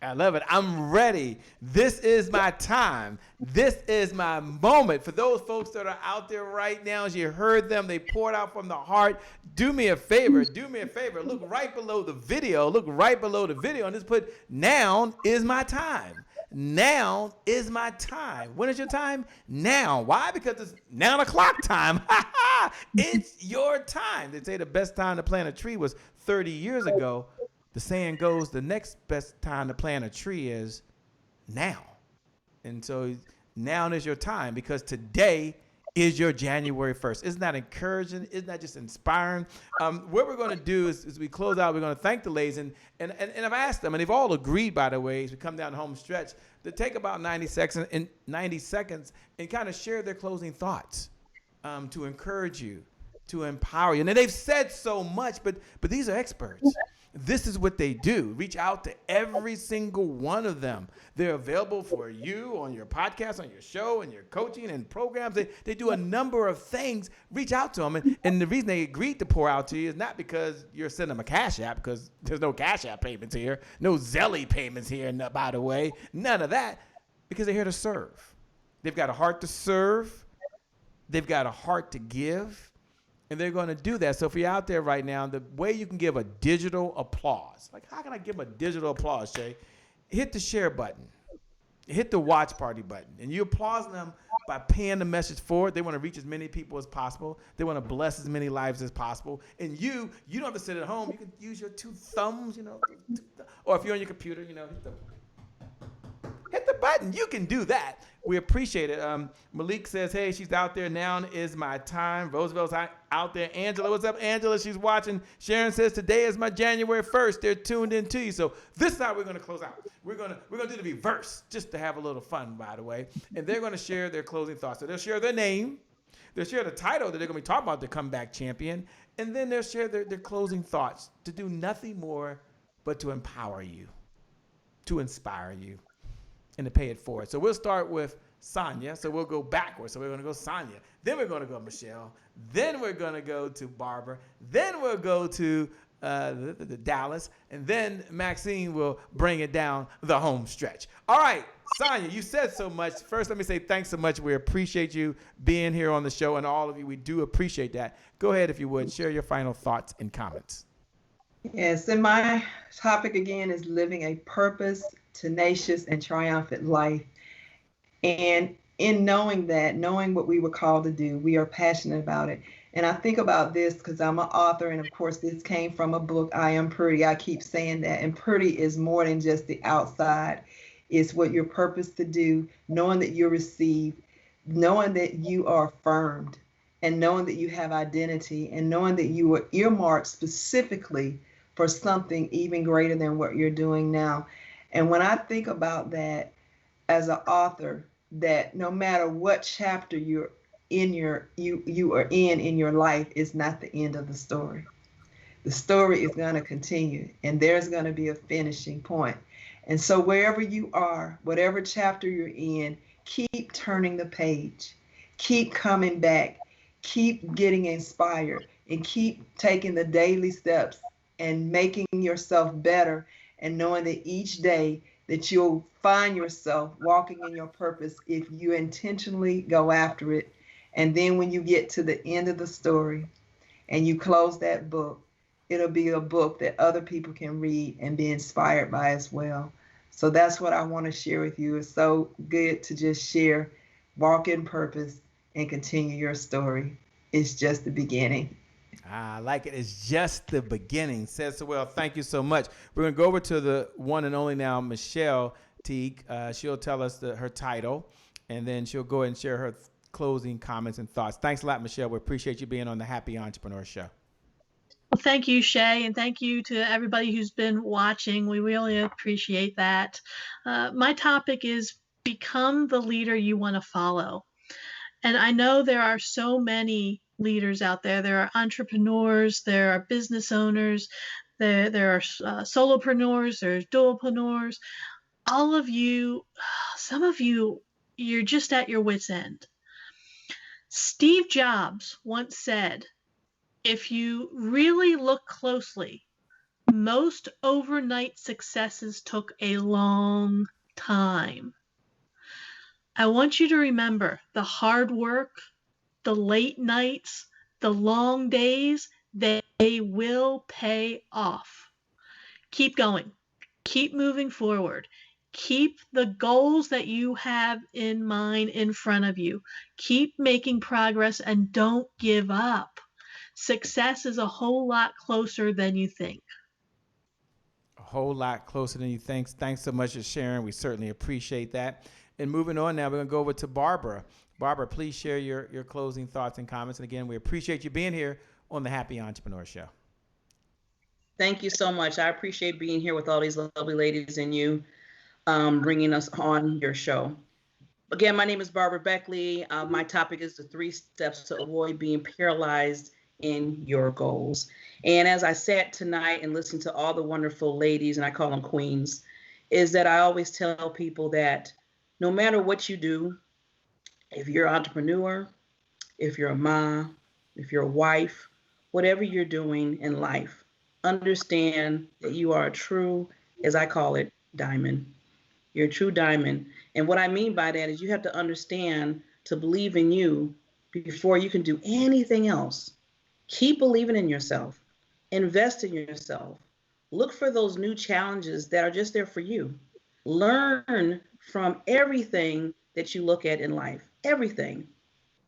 I love it. I'm ready. This is my time. This is my moment. For those folks that are out there right now, as you heard them, they poured out from the heart. Do me a favor. Do me a favor. Look right below the video. Look right below the video and just put, now is my time. Now is my time. When is your time? Now. Why? Because it's 9 o'clock time. It's your time. They say the best time to plant a tree was 30 years ago. The saying goes, the next best time to plant a tree is now. And so now is your time, because today is your January 1st. Isn't that encouraging? Isn't that just inspiring? What we're going to do is, as we close out, we're going to thank the ladies. And I've asked them, and they've all agreed, by the way, as we come down the home stretch, to take about 90 seconds and kind of share their closing thoughts to encourage you, to empower you. And they've said so much, but these are experts. This is what they do. Reach out to every single one of them. They're available for you on your podcast, on your show, and your coaching and programs. They do a number of things. Reach out to them. And the reason they agreed to pour out to you is not because you're sending them a Cash App, because there's no Cash App payments here, no Zelly payments here, by the way, none of that, because they're here to serve. They've got a heart to serve. They've got a heart to give. And they're going to do that. So if you're out there right now, the way you can give a digital applause, like how can I give them a digital applause, Shay? Hit the share button. Hit the watch party button. And you applaud them by paying the message forward. They want to reach as many people as possible. They want to bless as many lives as possible. And you don't have to sit at home. You can use your 2 thumbs, or if you're on your computer, hit the button. You can do that. We appreciate it. Malik says, hey, she's out there. Now is my time. Roosevelt's out there. Angela, what's up, Angela? She's watching. Sharon says, today is my January 1st. They're tuned in to you. So this is how we're going to close out. We're going to do the reverse, just to have a little fun, by the way. And they're going to share their closing thoughts. So they'll share their name. They'll share the title that they're going to be talking about, the comeback champion. And then they'll share their closing thoughts, to do nothing more but to empower you, to inspire you, and to pay it forward. So we'll start with Sonia. So we'll go backwards. So we're going to go Sonia. Then we're going to go Michelle. Then we're going to go to Barbara. Then we'll go to the Dallas. And then Maxine will bring it down the home stretch. All right, Sonia, you said so much. First, let me say thanks so much. We appreciate you being here on the show, and all of you, we do appreciate that. Go ahead, if you would, share your final thoughts and comments. Yes, and my topic again is living a purpose, tenacious, and triumphant life. And in knowing what we were called to do, we are passionate about it. And I think about this because I'm an author, and of course this came from a book, I Am Pretty. I keep saying that. And pretty is more than just the outside. It's what you're purposed to do, knowing that you're received, knowing that you are affirmed, and knowing that you have identity, and knowing that you were earmarked specifically for something even greater than what you're doing now. And when I think about that as an author, that no matter what chapter you're in you are in your life, is not the end of the story. The story is going to continue, and there's going to be a finishing point. And so wherever you are, whatever chapter you're in, keep turning the page, keep coming back, keep getting inspired, and keep taking the daily steps and making yourself better, and knowing that each day that you'll find yourself walking in your purpose if you intentionally go after it. And then when you get to the end of the story and you close that book, it'll be a book that other people can read and be inspired by as well. So that's what I want to share with you. It's so good to just share, walk in purpose, and continue your story. It's just the beginning. I like it. It's just the beginning. Says so well. Thank you so much. We're going to go over to the one and only now, Michelle Teague. She'll tell us her title, and then she'll go ahead and share her closing comments and thoughts. Thanks a lot, Michelle. We appreciate you being on the Happy Entrepreneur Show. Well, thank you, Shay, and thank you to everybody who's been watching. We really appreciate that. My topic is become the leader you want to follow. And I know there are so many leaders out there. There are entrepreneurs, there are business owners, there are solopreneurs, there's dualpreneurs. All of you, some of you, you're just at your wit's end. Steve Jobs once said, if you really look closely, most overnight successes took a long time. I want you to remember the hard work, the late nights, the long days, they will pay off. Keep going. Keep moving forward. Keep the goals that you have in mind in front of you. Keep making progress and don't give up. Success is a whole lot closer than you think. A whole lot closer than you think. Thanks so much for sharing. We certainly appreciate that. And moving on now, we're going to go over to Barbara. Barbara, please share your closing thoughts and comments. And again, we appreciate you being here on the Happy Entrepreneur Show. Thank you so much. I appreciate being here with all these lovely ladies and you bringing us on your show. Again, my name is Barbara Beckley. My topic is the 3 steps to avoid being paralyzed in your goals. And as I sat tonight and listened to all the wonderful ladies, and I call them queens, is that I always tell people that no matter what you do, if you're an entrepreneur, if you're a mom, if you're a wife, whatever you're doing in life, understand that you are a true, as I call it, diamond. You're a true diamond. And what I mean by that is you have to understand to believe in you before you can do anything else. Keep believing in yourself. Invest in yourself. Look for those new challenges that are just there for you. Learn from everything that you look at in life. Everything.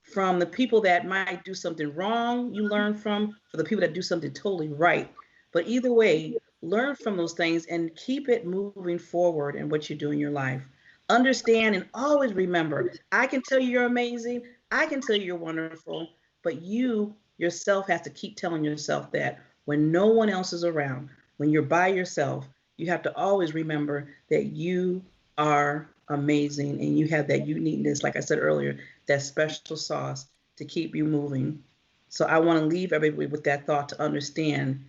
From the people that might do something wrong, you learn from, for the people that do something totally right. But either way, learn from those things and keep it moving forward in what you do in your life. Understand and always remember, I can tell you you're amazing. I can tell you you're wonderful. But you yourself have to keep telling yourself that when no one else is around, when you're by yourself, you have to always remember that you are amazing and you have that uniqueness, like I said earlier, that special sauce to keep you moving. So I want to leave everybody with that thought to understand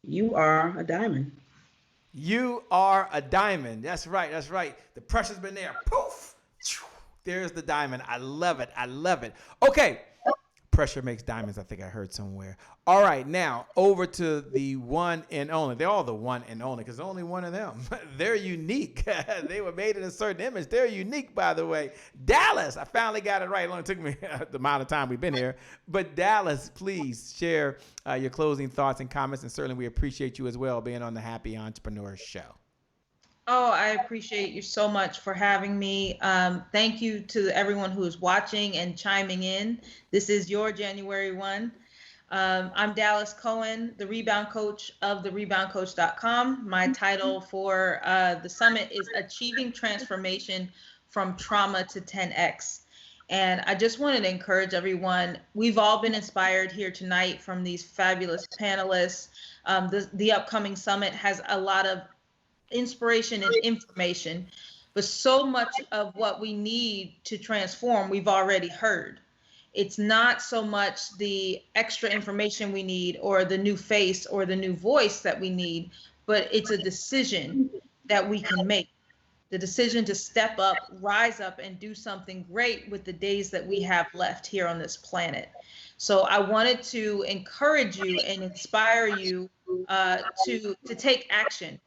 you are a diamond. You are a diamond. That's right. That's right. The pressure's been there. Poof. There's the diamond. I love it. I love it. Okay. Pressure makes diamonds, I think I heard somewhere. All right, now over to the one and only. They're all the one and only because there's only one of them. They're unique. They were made in a certain image. They're unique, by the way. Dallas, I finally got it right. It only took me the amount of time we've been here. But Dallas, please share your closing thoughts and comments. And certainly we appreciate you as well being on the Happy Entrepreneur Show. Oh, I appreciate you so much for having me. Thank you to everyone who is watching and chiming in. This is your January 1. I'm Dallas Kohen, the Rebound Coach of thereboundcoach.com. My title for the summit is Achieving Transformation from Trauma to 10X. And I just wanted to encourage everyone. We've all been inspired here tonight from these fabulous panelists. The upcoming summit has a lot of inspiration and information, but so much of what we need to transform, we've already heard. It's not so much the extra information we need or the new face or the new voice that we need, but it's a decision that we can make. The decision to step up, rise up, and do something great with the days that we have left here on this planet. So I wanted to encourage you and inspire you to take action.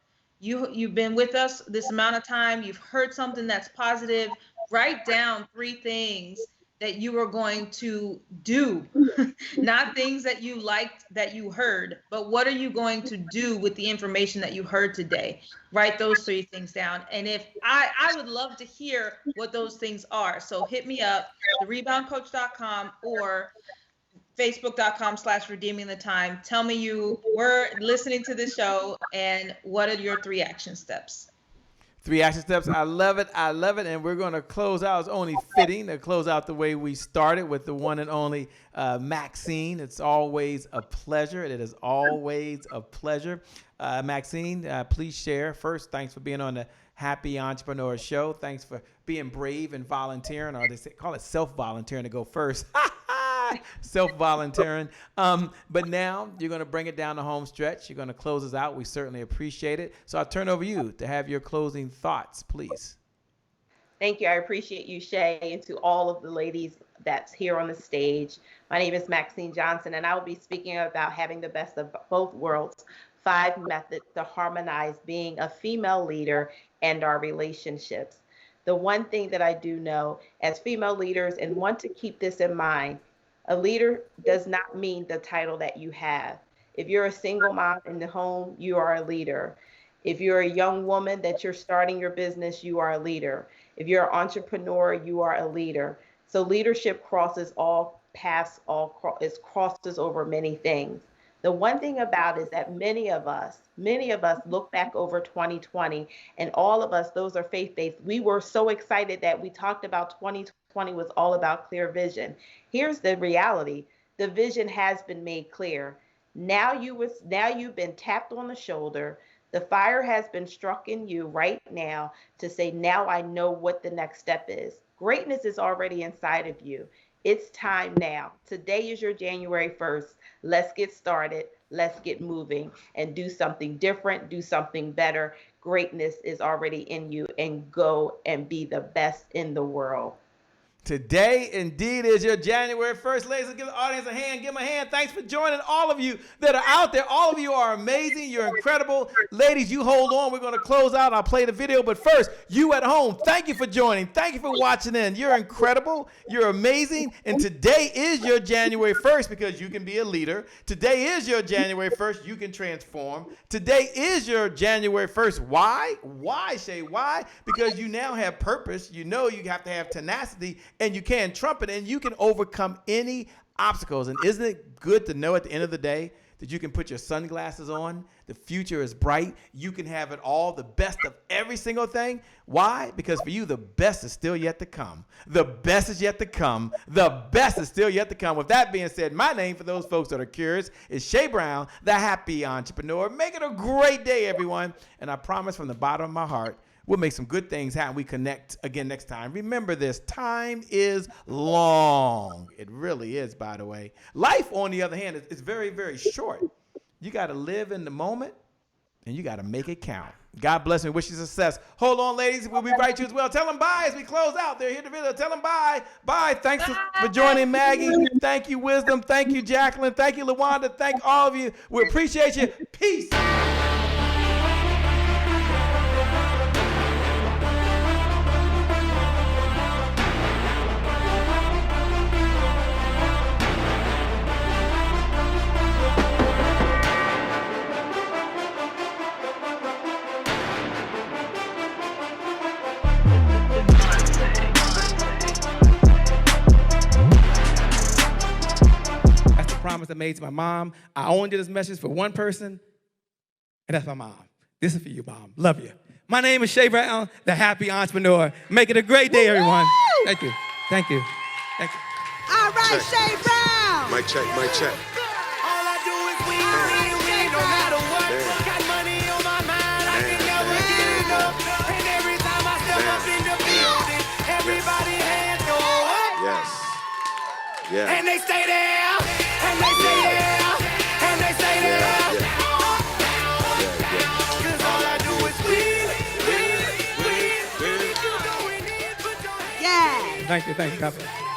You've been with us this amount of time. You've heard something that's positive. Write down 3 things that you are going to do, not things that you liked that you heard, but what are you going to do with the information that you heard today? Write those 3 things down. And if I would love to hear what those things are. So hit me up, thereboundcoach.com or facebook.com/redeeming the time. Tell me you were listening to the show and what are your 3 action steps? 3 action steps. I love it. I love it. And we're going to close out. It's only fitting to close out the way we started with the one and only Maxine. It's always a pleasure. It is always a pleasure. Maxine, please share. First, thanks for being on the Happy Entrepreneur Show. Thanks for being brave and volunteering, or call it self-volunteering to go first. Self-volunteering. But now you're going to bring it down the home stretch. You're going to close us out. We certainly appreciate it. So I'll turn over you to have your closing thoughts, please. Thank you. I appreciate you, Shay, and to all of the ladies that's here on the stage. My name is Maxine Johnson, and I will be speaking about having the best of both worlds, 5 methods to harmonize being a female leader and our relationships. The one thing that I do know as female leaders, and want to keep this in mind, a leader does not mean the title that you have. If you're a single mom in the home, you are a leader. If you're a young woman that you're starting your business, you are a leader. If you're an entrepreneur, you are a leader. So leadership crosses all paths, it crosses over many things. The one thing about it is that many of us look back over 2020, and all of us, those are faith-based. We were so excited that we talked about 2020 was all about clear vision. Here's the reality. The vision has been made clear. Now you've been tapped on the shoulder. The fire has been struck in you right now to say, now I know what the next step is. Greatness is already inside of you. It's time now. Today is your January 1st. Let's get started. Let's get moving and do something different, do something better. Greatness is already in you, and go and be the best in the world. Today, indeed, is your January 1st. Ladies, give the audience a hand. Give them a hand. Thanks for joining all of you that are out there. All of you are amazing. You're incredible. Ladies, you hold on. We're going to close out. I'll play the video. But first, you at home, thank you for joining. Thank you for watching in. You're incredible. You're amazing. And today is your January 1st because you can be a leader. Today is your January 1st. You can transform. Today is your January 1st. Why? Why, Shay? Why? Because you now have purpose. You know you have to have tenacity. And you can trump it, and you can overcome any obstacles. And isn't it good to know at the end of the day that you can put your sunglasses on? The future is bright. You can have it all, the best of every single thing. Why? Because for you, the best is still yet to come. The best is yet to come. The best is still yet to come. With that being said, my name, for those folks that are curious, is Shay Brown, the Happy Entrepreneur. Make it a great day, everyone. And I promise from the bottom of my heart, we'll make some good things happen. We connect again next time. Remember this, time is long. It really is, by the way. Life, on the other hand, is very, very short. You got to live in the moment, and you got to make it count. God bless and wish you success. Hold on, ladies. We'll be right to you as well. Tell them bye as we close out. They're here to video. Tell them bye. Bye. Thanks for joining, Maggie. Thank you, Wisdom. Thank you, Jacqueline. Thank you, LaWanda. Thank all of you. We appreciate you. Peace. Promise I made to my mom. I only did this message for one person, and that's my mom. This is for you, Mom. Love you. My name is Shay Brown, the Happy Entrepreneur. Make it a great day, everyone. Thank you. Thank you. Thank you. All right, Shay Brown. Mic check, mic check. All I do is win, no matter what. Got money on my mind, I can never get enough. And every time I step up in the building, everybody hands go up. Yes. Yeah. And they stay there, and they stay there, and they stay there. Cause all I do is win. Yeah. Thank you. God bless.